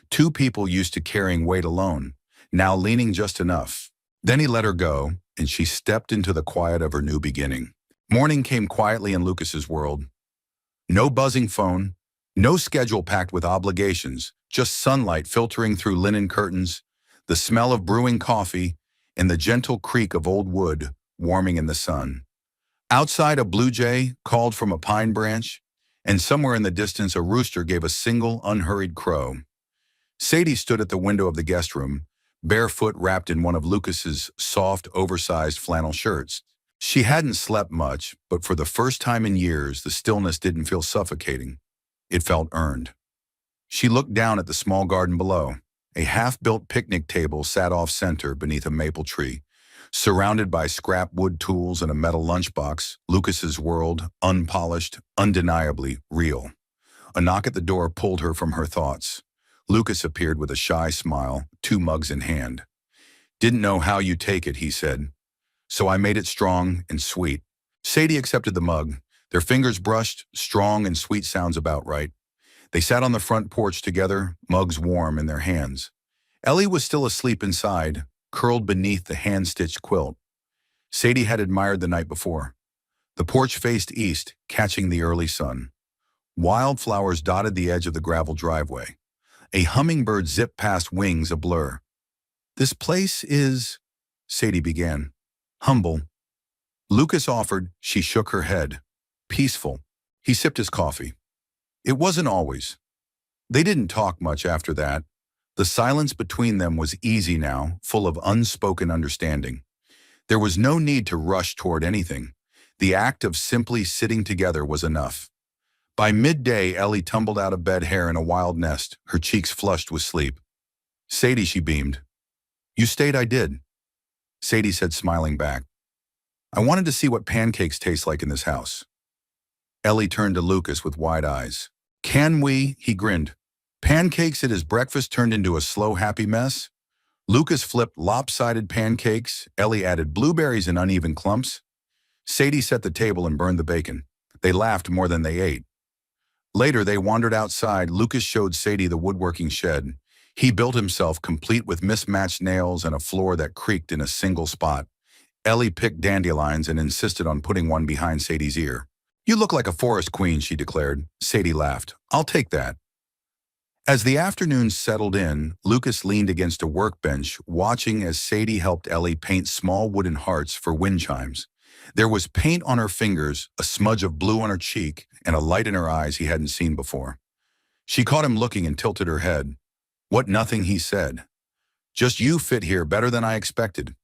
2 people used to carrying weight alone, now leaning just enough. Then he let her go, and she stepped into the quiet of her new beginning. Morning came quietly in Lucas's world. No buzzing phone, no schedule packed with obligations, just sunlight filtering through linen curtains, the smell of brewing coffee, and the gentle creak of old wood warming in the sun. Outside, a blue jay called from a pine branch, and somewhere in the distance a rooster gave a single, unhurried crow. Sadie stood at the window of the guest room, barefoot, wrapped in one of Lucas's soft, oversized flannel shirts. She hadn't slept much, but for the first time in years, the stillness didn't feel suffocating. It felt earned. She looked down at the small garden below. A half-built picnic table sat off-center beneath a maple tree. Surrounded by scrap wood tools and a metal lunchbox, Lucas's world, unpolished, undeniably real. A knock at the door pulled her from her thoughts. Lucas appeared with a shy smile, 2 mugs in hand. "Didn't know how you take it," he said. "So I made it strong and sweet." Sadie accepted the mug. Their fingers brushed, strong and sweet sounds about right. They sat on the front porch together, mugs warm in their hands. Ellie was still asleep inside, curled beneath the hand-stitched quilt. Sadie had admired the night before. The porch faced east, catching the early sun. Wildflowers dotted the edge of the gravel driveway. A hummingbird zipped past, wings a blur. "This place is," Sadie began. "Humble." Lucas offered. She shook her head. "Peaceful." He sipped his coffee. "It wasn't always." They didn't talk much after that. The silence between them was easy now, full of unspoken understanding. There was no need to rush toward anything. The act of simply sitting together was enough. By midday, Ellie tumbled out of bed, hair in a wild nest, her cheeks flushed with sleep. "Sadie," she beamed. "You stayed, I did." Sadie said, smiling back. "I wanted to see what pancakes taste like in this house." Ellie turned to Lucas with wide eyes. "Can we?" He grinned. Pancakes at his breakfast turned into a slow, happy mess. Lucas flipped lopsided pancakes. Ellie added blueberries in uneven clumps. Sadie set the table and burned the bacon. They laughed more than they ate. Later, they wandered outside. Lucas showed Sadie the woodworking shed. He built himself, complete with mismatched nails and a floor that creaked in a single spot. Ellie picked dandelions and insisted on putting one behind Sadie's ear. "You look like a forest queen," she declared. Sadie laughed. "I'll take that." As the afternoon settled in, Lucas leaned against a workbench, watching as Sadie helped Ellie paint small wooden hearts for wind chimes. There was paint on her fingers, a smudge of blue on her cheek, and a light in her eyes he hadn't seen before. She caught him looking and tilted her head. "What nothing," he said. "Just you fit here better than I expected."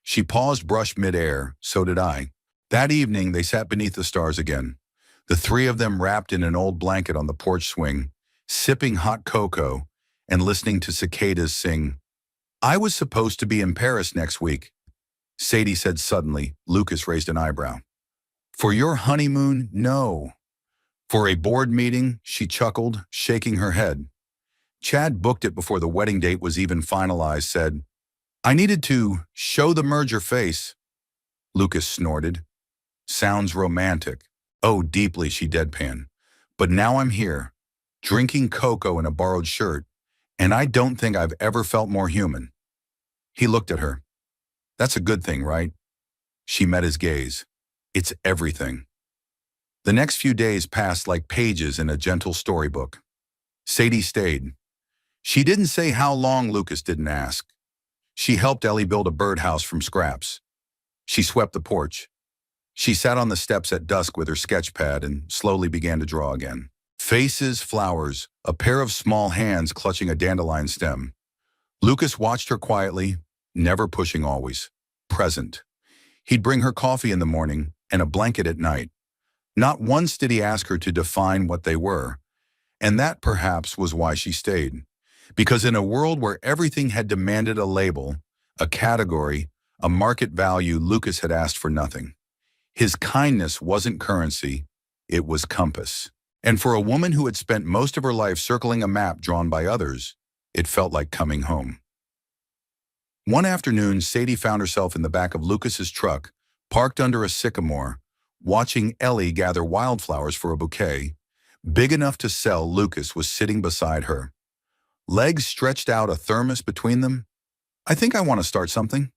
She paused, brushed midair. So did I. That evening, they sat beneath the stars again. The three of them wrapped in an old blanket on the porch swing, sipping hot cocoa and listening to cicadas sing. "I was supposed to be in Paris next week," Sadie said suddenly. Lucas raised an eyebrow. "For your honeymoon? No." "For a board meeting?" She chuckled, shaking her head. "Chad booked it before the wedding date was even finalized," said. "I needed to show the merger face." Lucas snorted. "Sounds romantic." "Oh, deeply," she deadpanned. "But now I'm here, drinking cocoa in a borrowed shirt, and I don't think I've ever felt more human." He looked at her. "That's a good thing, right?" She met his gaze. "It's everything." The next few days passed like pages in a gentle storybook. Sadie stayed. She didn't say how long. Lucas didn't ask. She helped Ellie build a birdhouse from scraps. She swept the porch. She sat on the steps at dusk with her sketch pad and slowly began to draw again. Faces, flowers, a pair of small hands clutching a dandelion stem. Lucas watched her quietly, never pushing, always present. He'd bring her coffee in the morning and a blanket at night. Not once did he ask her to define what they were, and that perhaps was why she stayed. Because in a world where everything had demanded a label, a category, a market value, Lucas had asked for nothing. His kindness wasn't currency, it was compass. And for a woman who had spent most of her life circling a map drawn by others, it felt like coming home. One afternoon, Sadie found herself in the back of Lucas's truck, parked under a sycamore, watching Ellie gather wildflowers for a bouquet. Big enough to sell, Lucas was sitting beside her. Legs stretched out, a thermos between them. "I think I want to start something,"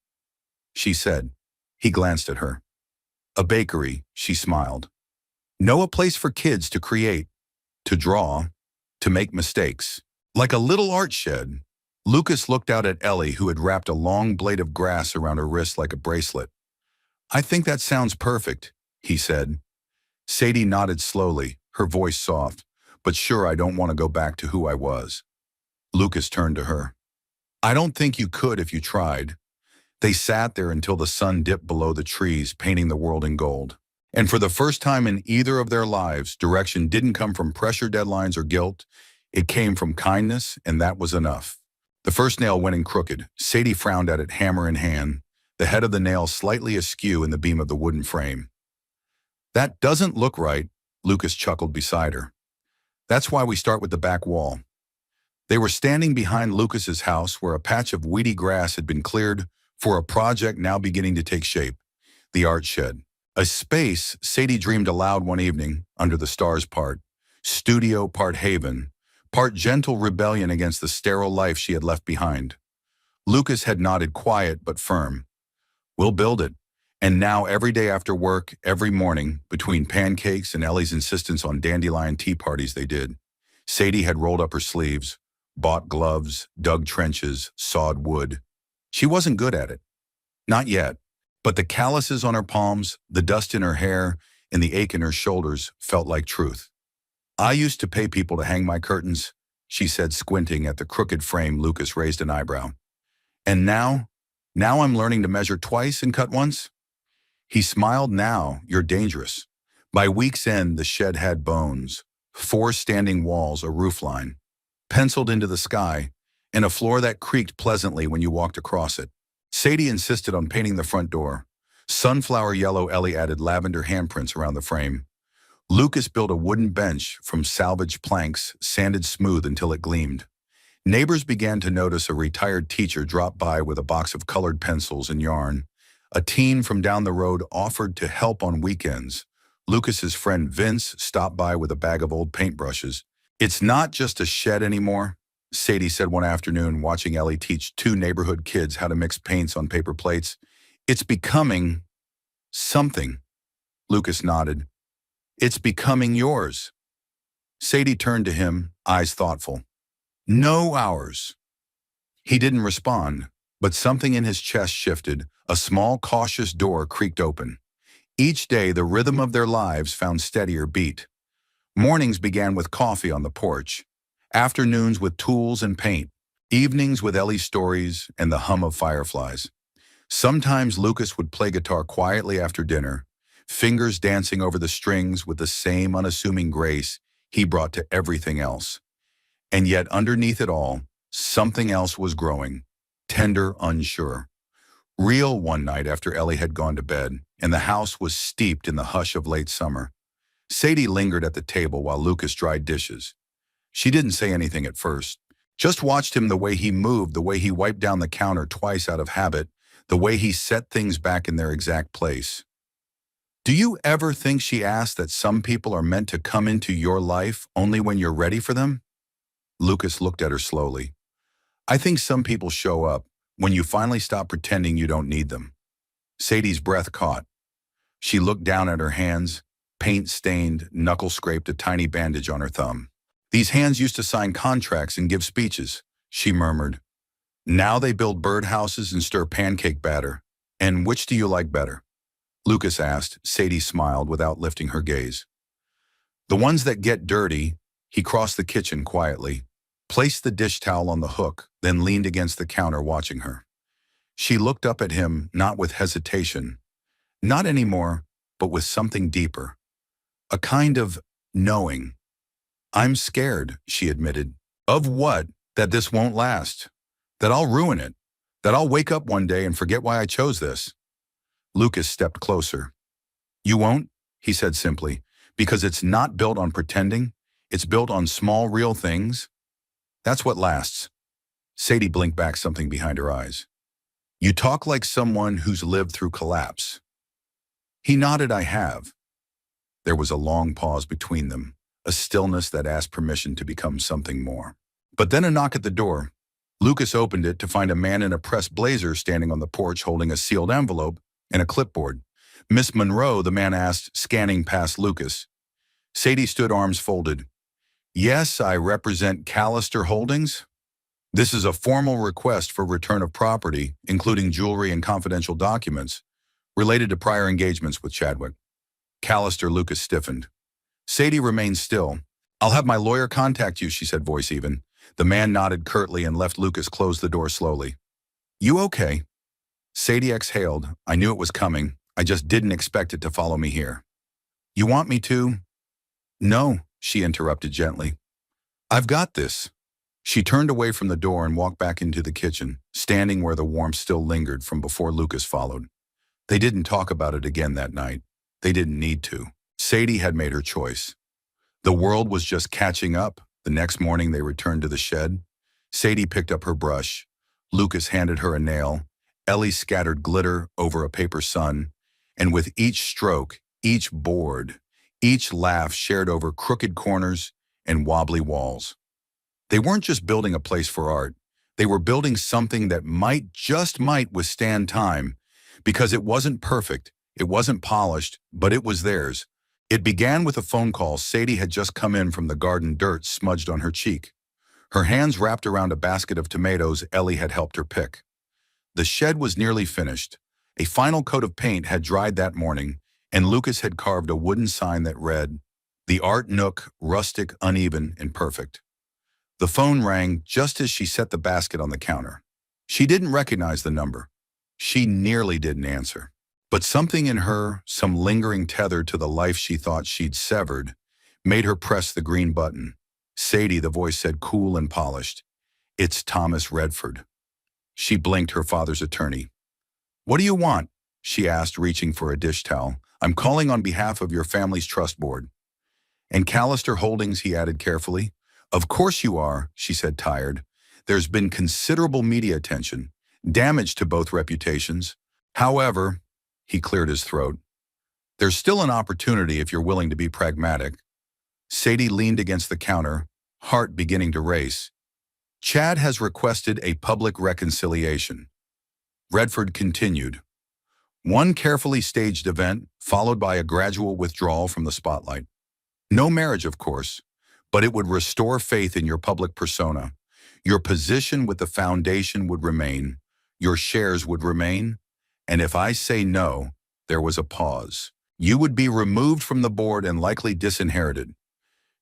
she said. He glanced at her. "A bakery," she smiled. "No, a place for kids to create, to draw, to make mistakes. Like a little art shed." Lucas looked out at Ellie, who had wrapped a long blade of grass around her wrist like a bracelet. "I think that sounds perfect," he said. Sadie nodded slowly, her voice soft. "But sure, I don't want to go back to who I was." Lucas turned to her. "I don't think you could if you tried." They sat there until the sun dipped below the trees, painting the world in gold. And for the first time in either of their lives, direction didn't come from pressure, deadlines, or guilt. It came from kindness, and that was enough. The first nail went in crooked. Sadie frowned at it, hammer in hand, the head of the nail slightly askew in the beam of the wooden frame. "That doesn't look right," Lucas chuckled beside her. "That's why we start with the back wall." They were standing behind Lucas's house, where a patch of weedy grass had been cleared for a project now beginning to take shape: the art shed. A space Sadie dreamed aloud one evening, under the stars, part studio, part haven, part gentle rebellion against the sterile life she had left behind. Lucas had nodded, quiet but firm. "We'll build it." And now, every day after work, every morning, between pancakes and Ellie's insistence on dandelion tea parties they did, Sadie had rolled up her sleeves, bought gloves, dug trenches, sawed wood. She wasn't good at it. Not yet. But the calluses on her palms, the dust in her hair, and the ache in her shoulders felt like truth. "I used to pay people to hang my curtains," she said, squinting at the crooked frame. Lucas raised an eyebrow. "And now I'm learning to measure twice and cut once." He smiled. "Now you're dangerous." By week's end, the shed had bones: 4 standing walls, a roofline penciled into the sky, and a floor that creaked pleasantly when you walked across it. Sadie insisted on painting the front door. Sunflower yellow. Ellie added lavender handprints around the frame. Lucas built a wooden bench from salvaged planks, sanded smooth until it gleamed. Neighbors began to notice a retired teacher drop by with a box of colored pencils and yarn. A teen from down the road offered to help on weekends. Lucas's friend Vince stopped by with a bag of old paintbrushes. It's not just a shed anymore, Sadie said one afternoon watching Ellie teach two neighborhood kids how to mix paints on paper plates. It's becoming something. Lucas nodded. It's becoming yours. Sadie turned to him, eyes thoughtful. No ours. He didn't respond, but something in his chest shifted. A small, cautious door creaked open. Each day, the rhythm of their lives found steadier beat. Mornings began with coffee on the porch, afternoons with tools and paint, evenings with Ellie's stories and the hum of fireflies. Sometimes Lucas would play guitar quietly after dinner, fingers dancing over the strings with the same unassuming grace he brought to everything else. And yet underneath it all, something else was growing, tender, unsure. Real one night after Ellie had gone to bed, and the house was steeped in the hush of late summer. Sadie lingered at the table while Lucas dried dishes. She didn't say anything at first, just watched him, the way he moved, the way he wiped down the counter twice out of habit, the way he set things back in their exact place. Do you ever think, she asked, that some people are meant to come into your life only when you're ready for them? Lucas looked at her slowly. I think some people show up when you finally stop pretending you don't need them. Sadie's breath caught. She looked down at her hands, paint-stained, knuckle-scraped, a tiny bandage on her thumb. These hands used to sign contracts and give speeches, she murmured. Now they build birdhouses and stir pancake batter. And which do you like better? Lucas asked. Sadie smiled without lifting her gaze. The ones that get dirty. He crossed the kitchen quietly, placed the dish towel on the hook, then leaned against the counter watching her. She looked up at him, not with hesitation, not anymore, but with something deeper. A kind of knowing. I'm scared, she admitted. Of what? That this won't last. That I'll ruin it. That I'll wake up one day and forget why I chose this. Lucas stepped closer. You won't, he said simply, because it's not built on pretending. It's built on small, real things. That's what lasts. Sadie blinked back something behind her eyes. You talk like someone who's lived through collapse. He nodded. I have. There was a long pause between them, a stillness that asked permission to become something more. But then a knock at the door. Lucas opened it to find a man in a pressed blazer standing on the porch holding a sealed envelope and a clipboard. Miss Monroe, the man asked, scanning past Lucas. Sadie stood, arms folded. Yes, I represent Callister Holdings. This is a formal request for return of property, including jewelry and confidential documents, related to prior engagements with Chadwick. Callister. Lucas stiffened. Sadie remained still. I'll have my lawyer contact you, she said, voice even. The man nodded curtly and left. Lucas closed the door slowly. You okay? Sadie exhaled. I knew it was coming. I just didn't expect it to follow me here. You want me to? No, she interrupted gently. I've got this. She turned away from the door and walked back into the kitchen, standing where the warmth still lingered from before Lucas followed. They didn't talk about it again that night. They didn't need to. Sadie had made her choice. The world was just catching up. The next morning they returned to the shed. Sadie picked up her brush. Lucas handed her a nail. Ellie scattered glitter over a paper sun. And with each stroke, each board, each laugh shared over crooked corners and wobbly walls. They weren't just building a place for art. They were building something that just might withstand time, because it wasn't perfect, it wasn't polished, but it was theirs. It began with a phone call. Sadie had just come in from the garden, dirt smudged on her cheek. Her hands wrapped around a basket of tomatoes Ellie had helped her pick. The shed was nearly finished. A final coat of paint had dried that morning, and Lucas had carved a wooden sign that read, "The Art Nook, rustic, uneven, and perfect." The phone rang just as she set the basket on the counter. She didn't recognize the number. She nearly didn't answer. But something in her, some lingering tether to the life she thought she'd severed, made her press the green button. Sadie, the voice said, cool and polished. It's Thomas Redford. She blinked. Her father's attorney. What do you want? She asked, reaching for a dish towel. I'm calling on behalf of your family's trust board. And Callister Holdings, he added carefully. Of course you are, she said, tired. There's been considerable media attention, damage to both reputations. However, he cleared his throat. There's still an opportunity if you're willing to be pragmatic. Sadie leaned against the counter, heart beginning to race. Chad has requested a public reconciliation. Redford continued. One carefully staged event, followed by a gradual withdrawal from the spotlight. No marriage, of course, but it would restore faith in your public persona. Your position with the foundation would remain, your shares would remain, and if I say no, there was a pause. You would be removed from the board and likely disinherited.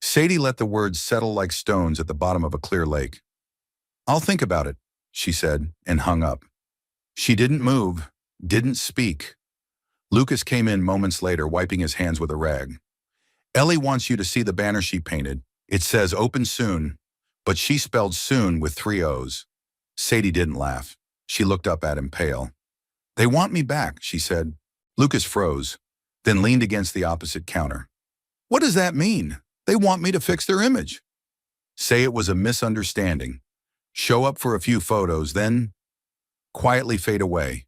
Sadie let the words settle like stones at the bottom of a clear lake. I'll think about it, she said, and hung up. She didn't move, didn't speak. Lucas came in moments later, wiping his hands with a rag. Ellie wants you to see the banner she painted. It says open soon, but she spelled soon with 3 O's. Sadie didn't laugh. She looked up at him, pale. They want me back, she said. Lucas froze, then leaned against the opposite counter. What does that mean? They want me to fix their image. Say it was a misunderstanding. Show up for a few photos, then quietly fade away.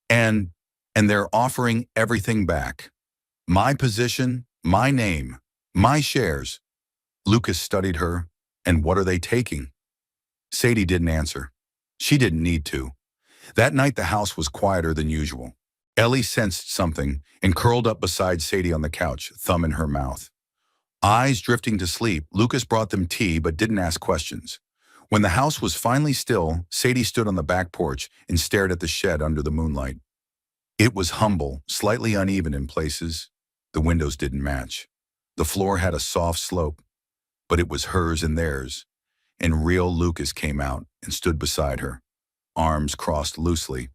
And they're offering everything back. My position, my name, my shares. Lucas studied her. And what are they taking? Sadie didn't answer. She didn't need to. That night the house was quieter than usual. Ellie sensed something and curled up beside Sadie on the couch, thumb in her mouth. Eyes drifting to sleep, Lucas brought them tea but didn't ask questions. When the house was finally still, Sadie stood on the back porch and stared at the shed under the moonlight. It was humble, slightly uneven in places. The windows didn't match. The floor had a soft slope, but it was hers and theirs. And real Lucas came out and stood beside her, arms crossed loosely.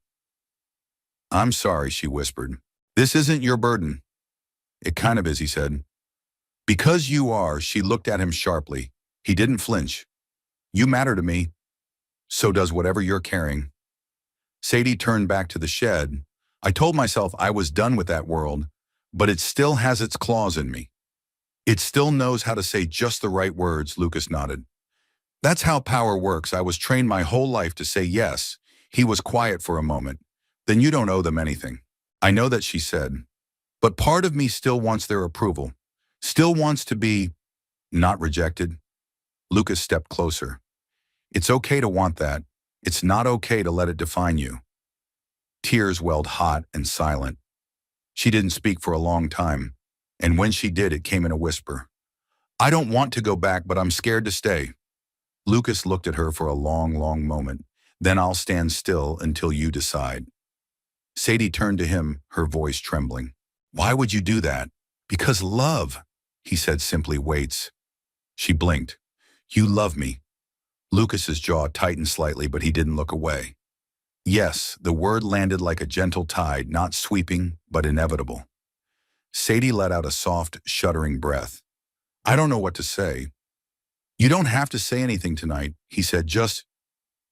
I'm sorry, she whispered. This isn't your burden. It kind of is, he said. Because you are, she looked at him sharply. He didn't flinch. You matter to me. So does whatever you're carrying. Sadie turned back to the shed. I told myself I was done with that world, but it still has its claws in me. It still knows how to say just the right words, Lucas nodded. That's how power works. I was trained my whole life to say yes. He was quiet for a moment. Then you don't owe them anything. I know that, she said. But part of me still wants their approval. Still wants to be not rejected. Lucas stepped closer. It's okay to want that. It's not okay to let it define you. Tears welled hot and silent. She didn't speak for a long time, and when she did, it came in a whisper. I don't want to go back, but I'm scared to stay. Lucas looked at her for a long, long moment. Then I'll stand still until you decide. Sadie turned to him, her voice trembling. Why would you do that? Because love, he said simply, waits. She blinked. You love me. Lucas's jaw tightened slightly, but he didn't look away. Yes, the word landed like a gentle tide, not sweeping, but inevitable. Sadie let out a soft, shuddering breath. I don't know what to say. You don't have to say anything tonight, he said, just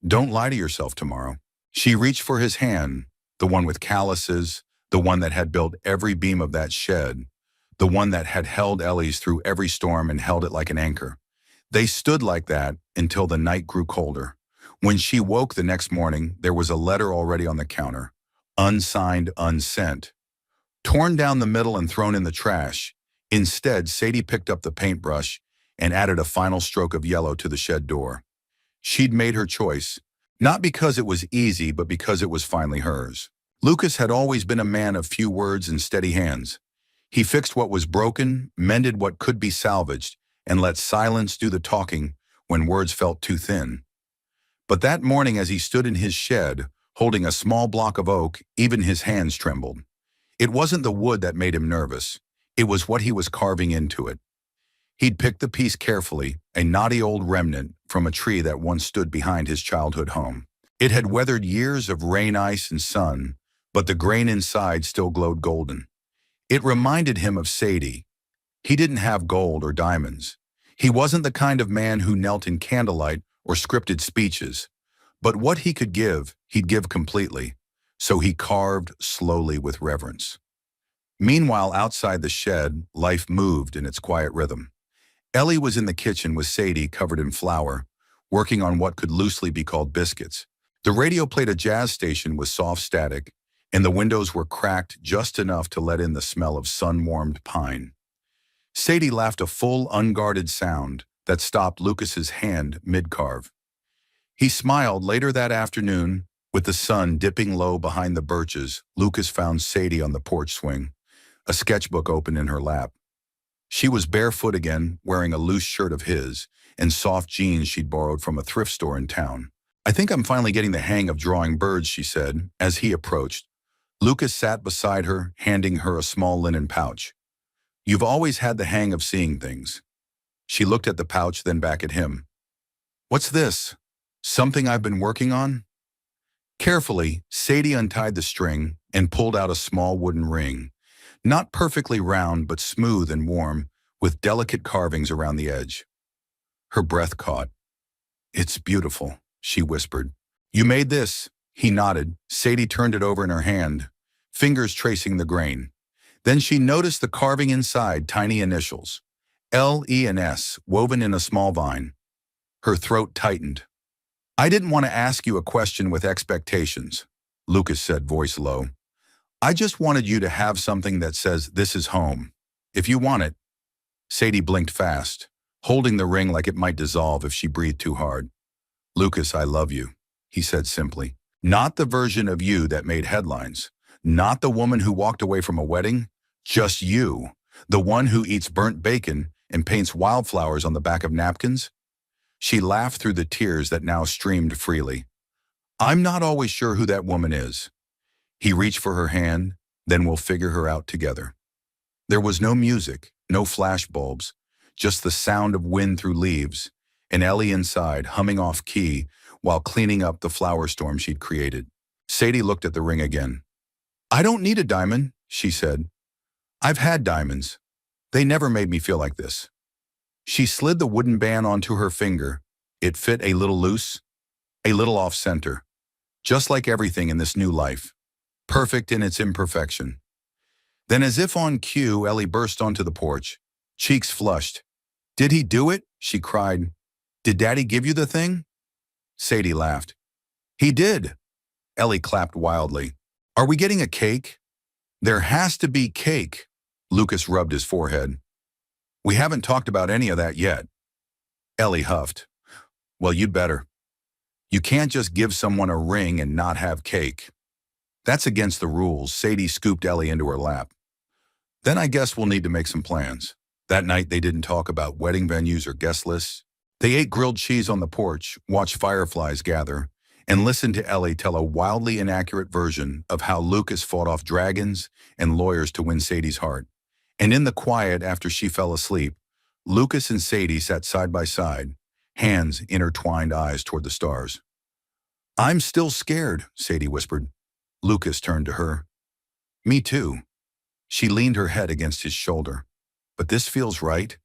don't lie to yourself tomorrow. She reached for his hand, the one with calluses, the one that had built every beam of that shed, the one that had held Ellie's through every storm and held it like an anchor. They stood like that until the night grew colder. When she woke the next morning, there was a letter already on the counter, unsigned, unsent, torn down the middle and thrown in the trash. Instead, Sadie picked up the paintbrush and added a final stroke of yellow to the shed door. She'd made her choice, not because it was easy, but because it was finally hers. Lucas had always been a man of few words and steady hands. He fixed what was broken, mended what could be salvaged, and let silence do the talking when words felt too thin. But that morning, as he stood in his shed, holding a small block of oak, even his hands trembled. It wasn't the wood that made him nervous. It was what he was carving into it. He'd picked the piece carefully, a knotty old remnant from a tree that once stood behind his childhood home. It had weathered years of rain, ice, and sun, but the grain inside still glowed golden. It reminded him of Sadie. He didn't have gold or diamonds. He wasn't the kind of man who knelt in candlelight or scripted speeches. But what he could give, he'd give completely. So he carved slowly with reverence. Meanwhile, outside the shed, life moved in its quiet rhythm. Ellie was in the kitchen with Sadie, covered in flour, working on what could loosely be called biscuits. The radio played a jazz station with soft static, and the windows were cracked just enough to let in the smell of sun-warmed pine. Sadie laughed a full, unguarded sound that stopped Lucas's hand mid-carve. He smiled. Later that afternoon, with the sun dipping low behind the birches. Lucas found Sadie on the porch swing, a sketchbook open in her lap. She was barefoot again, wearing a loose shirt of his and soft jeans she'd borrowed from a thrift store in town. "I think I'm finally getting the hang of drawing birds," she said, as he approached. Lucas sat beside her, handing her a small linen pouch. "You've always had the hang of seeing things." She looked at the pouch, then back at him. "What's this? Something I've been working on?" Carefully, Sadie untied the string and pulled out a small wooden ring, not perfectly round but smooth and warm, with delicate carvings around the edge. Her breath caught. "It's beautiful," she whispered. "You made this?" He nodded. Sadie turned it over in her hand, fingers tracing the grain. Then she noticed the carving inside, tiny initials, L, E, and S, woven in a small vine. Her throat tightened. "I didn't want to ask you a question with expectations," Lucas said, voice low. "I just wanted you to have something that says this is home, if you want it." Sadie blinked fast, holding the ring like it might dissolve if she breathed too hard. "Lucas, I love you," he said simply. "Not the version of you that made headlines. Not the woman who walked away from a wedding. Just you, the one who eats burnt bacon and paints wildflowers on the back of napkins." She laughed through the tears that now streamed freely. "I'm not always sure who that woman is." He reached for her hand. "Then we'll figure her out together." There was no music, no flashbulbs, just the sound of wind through leaves, and Ellie inside, humming off key while cleaning up the flower storm she'd created. Sadie looked at the ring again. "I don't need a diamond," she said. "I've had diamonds. They never made me feel like this." She slid the wooden band onto her finger. It fit a little loose, a little off-center, just like everything in this new life, perfect in its imperfection. Then, as if on cue, Ellie burst onto the porch, cheeks flushed. "Did he do it?" she cried. "Did Daddy give you the thing?" Sadie laughed. "He did." Ellie clapped wildly. "Are we getting a cake?" "There has to be cake." Lucas rubbed his forehead. "We haven't talked about any of that yet." Ellie huffed. "Well, you'd better. You can't just give someone a ring and not have cake. That's against the rules." Sadie scooped Ellie into her lap. "Then I guess we'll need to make some plans." That night they didn't talk about wedding venues or guest lists. They ate grilled cheese on the porch, watched fireflies gather, and listened to Ellie tell a wildly inaccurate version of how Lucas fought off dragons and lawyers to win Sadie's heart. And in the quiet after she fell asleep, Lucas and Sadie sat side by side, hands intertwined, eyes toward the stars. "I'm still scared," Sadie whispered. Lucas turned to her. "Me too." She leaned her head against his shoulder. "But this feels right."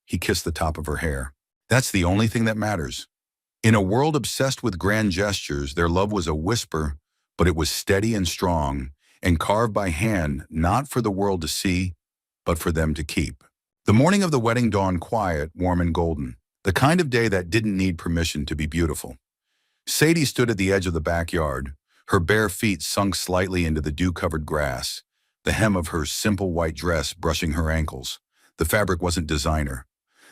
He kissed the top of her hair. "That's the only thing that matters." In a world obsessed with grand gestures, their love was a whisper, but it was steady and strong, and carved by hand, not for the world to see, but for them to keep. The morning of the wedding dawned quiet, warm and golden, the kind of day that didn't need permission to be beautiful. Sadie stood at the edge of the backyard, her bare feet sunk slightly into the dew-covered grass, the hem of her simple white dress brushing her ankles. The fabric wasn't designer.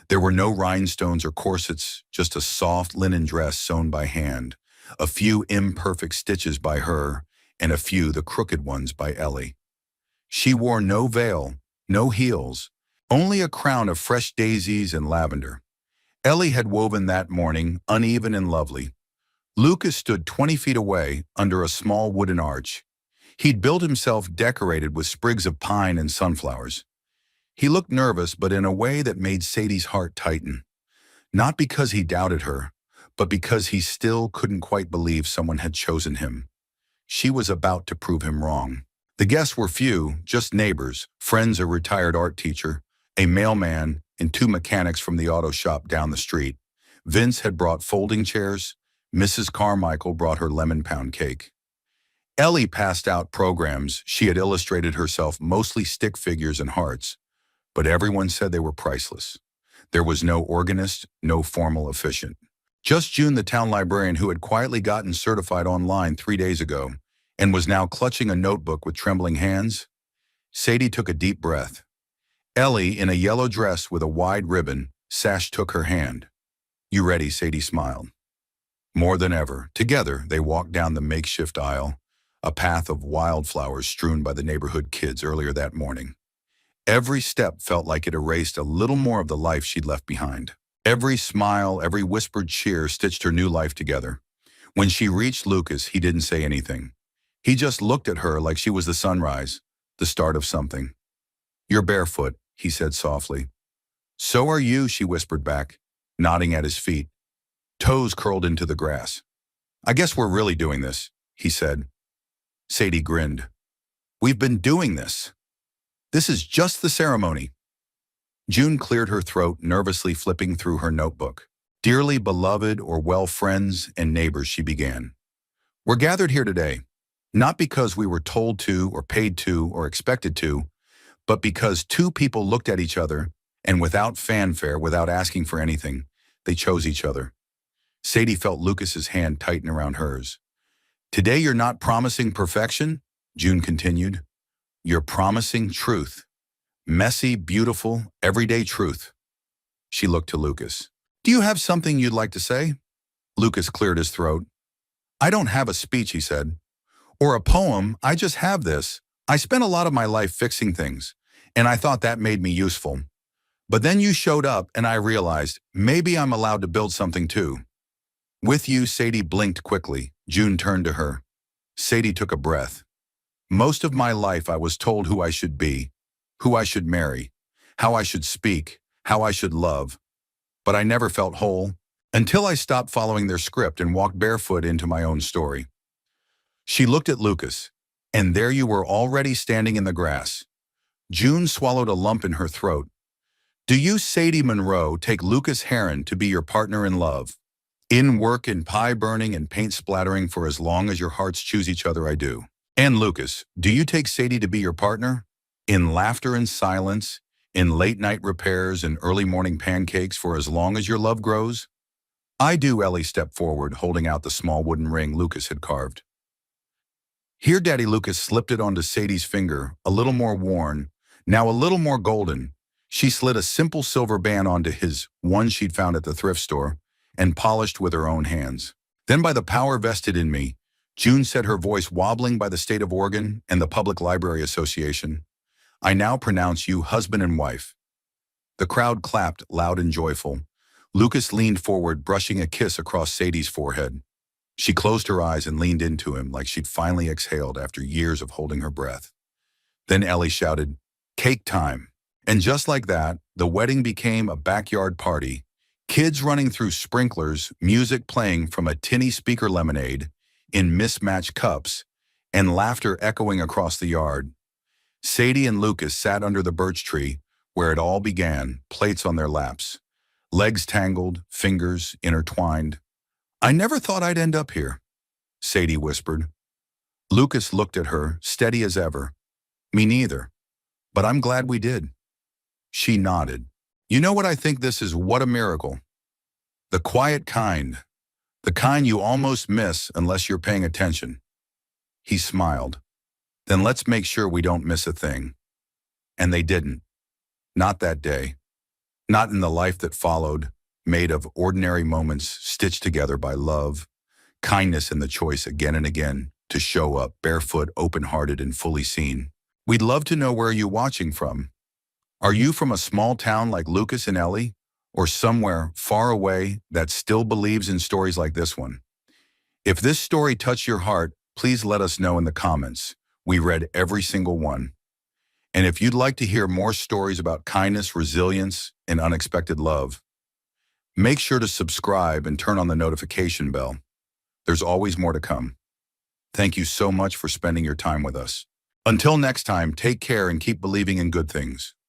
There were no rhinestones or corsets, just a soft linen dress sewn by hand, a few imperfect stitches by her, and a few, the crooked ones, by Ellie. She wore no veil, no heels, only a crown of fresh daisies and lavender. Ellie had woven that morning, uneven and lovely. Lucas stood 20 feet away, under a small wooden arch. He'd built himself decorated with sprigs of pine and sunflowers. He looked nervous, but in a way that made Sadie's heart tighten. Not because he doubted her, but because he still couldn't quite believe someone had chosen him. She was about to prove him wrong. The guests were few, just neighbors, friends, a retired art teacher, a mailman, and 2 mechanics from the auto shop down the street. Vince had brought folding chairs. Mrs. Carmichael brought her lemon pound cake. Ellie passed out programs. She had illustrated herself, mostly stick figures and hearts, but everyone said they were priceless. There was no organist, no formal officiant. Just June, the town librarian, who had quietly gotten certified online 3 days ago, and was now clutching a notebook with trembling hands. Sadie took a deep breath. Ellie, in a yellow dress with a wide ribbon sash, took her hand. "You ready?" Sadie smiled. More than ever, together they walked down the makeshift aisle, a path of wildflowers strewn by the neighborhood kids earlier that morning. Every step felt like it erased a little more of the life she'd left behind. Every smile, every whispered cheer stitched her new life together. When she reached Lucas, he didn't say anything. He just looked at her like she was the sunrise, the start of something. "You're barefoot," he said softly. "So are you," she whispered back, nodding at his feet, toes curled into the grass. "I guess we're really doing this," he said. Sadie grinned. "We've been doing this. This is just the ceremony." June cleared her throat, nervously flipping through her notebook. "Dearly beloved Orwell friends and neighbors," she began. "We're gathered here today, not because we were told to or paid to or expected to, but because two people looked at each other and without fanfare, without asking for anything, they chose each other." Sadie felt Lucas's hand tighten around hers. "Today you're not promising perfection," June continued. "You're promising truth. Messy, beautiful, everyday truth." She looked to Lucas. "Do you have something you'd like to say?" Lucas cleared his throat. "I don't have a speech," he said, "or a poem. I just have this. I spent a lot of my life fixing things, and I thought that made me useful. But then you showed up, and I realized maybe I'm allowed to build something too." "With you," Sadie blinked quickly. June turned to her. Sadie took a breath. "Most of my life I was told who I should be, who I should marry, how I should speak, how I should love. But I never felt whole until I stopped following their script and walked barefoot into my own story." She looked at Lucas, and there you were already standing in the grass. June swallowed a lump in her throat. "Do you, Sadie Monroe, take Lucas Heron to be your partner in love? In work and pie burning and paint splattering for as long as your hearts choose each other, I do. And Lucas, do you take Sadie to be your partner? In laughter and silence, in late night repairs and early morning pancakes for as long as your love grows?" "I do," Ellie stepped forward, holding out the small wooden ring Lucas had carved. Here Daddy Lucas slipped it onto Sadie's finger, a little more worn, now a little more golden. She slid a simple silver band onto his, one she'd found at the thrift store, and polished with her own hands. "Then by the power vested in me," June said, her voice wobbling by the state of Oregon and the Public Library Association, "I now pronounce you husband and wife." The crowd clapped, loud and joyful. Lucas leaned forward, brushing a kiss across Sadie's forehead. She closed her eyes and leaned into him like she'd finally exhaled after years of holding her breath. Then Ellie shouted, "Cake time." And just like that, the wedding became a backyard party. Kids running through sprinklers, music playing from a tinny speaker lemonade in mismatched cups, and laughter echoing across the yard. Sadie and Lucas sat under the birch tree where it all began, plates on their laps, legs tangled, fingers intertwined. "I never thought I'd end up here," Sadie whispered. Lucas looked at her, steady as ever. "Me neither, but I'm glad we did." She nodded. "You know what I think this is? What a miracle. The quiet kind. The kind you almost miss unless you're paying attention." He smiled. "Then let's make sure we don't miss a thing." And they didn't. Not that day. Not in the life that followed, made of ordinary moments stitched together by love, kindness, and the choice again and again to show up barefoot, open-hearted, and fully seen. We'd love to know where you're watching from. Are you from a small town like Lucas and Ellie, or somewhere far away that still believes in stories like this one? If this story touched your heart, please let us know in the comments. We read every single one. And if you'd like to hear more stories about kindness, resilience, and unexpected love, make sure to subscribe and turn on the notification bell. There's always more to come. Thank you so much for spending your time with us. Until next time, take care and keep believing in good things.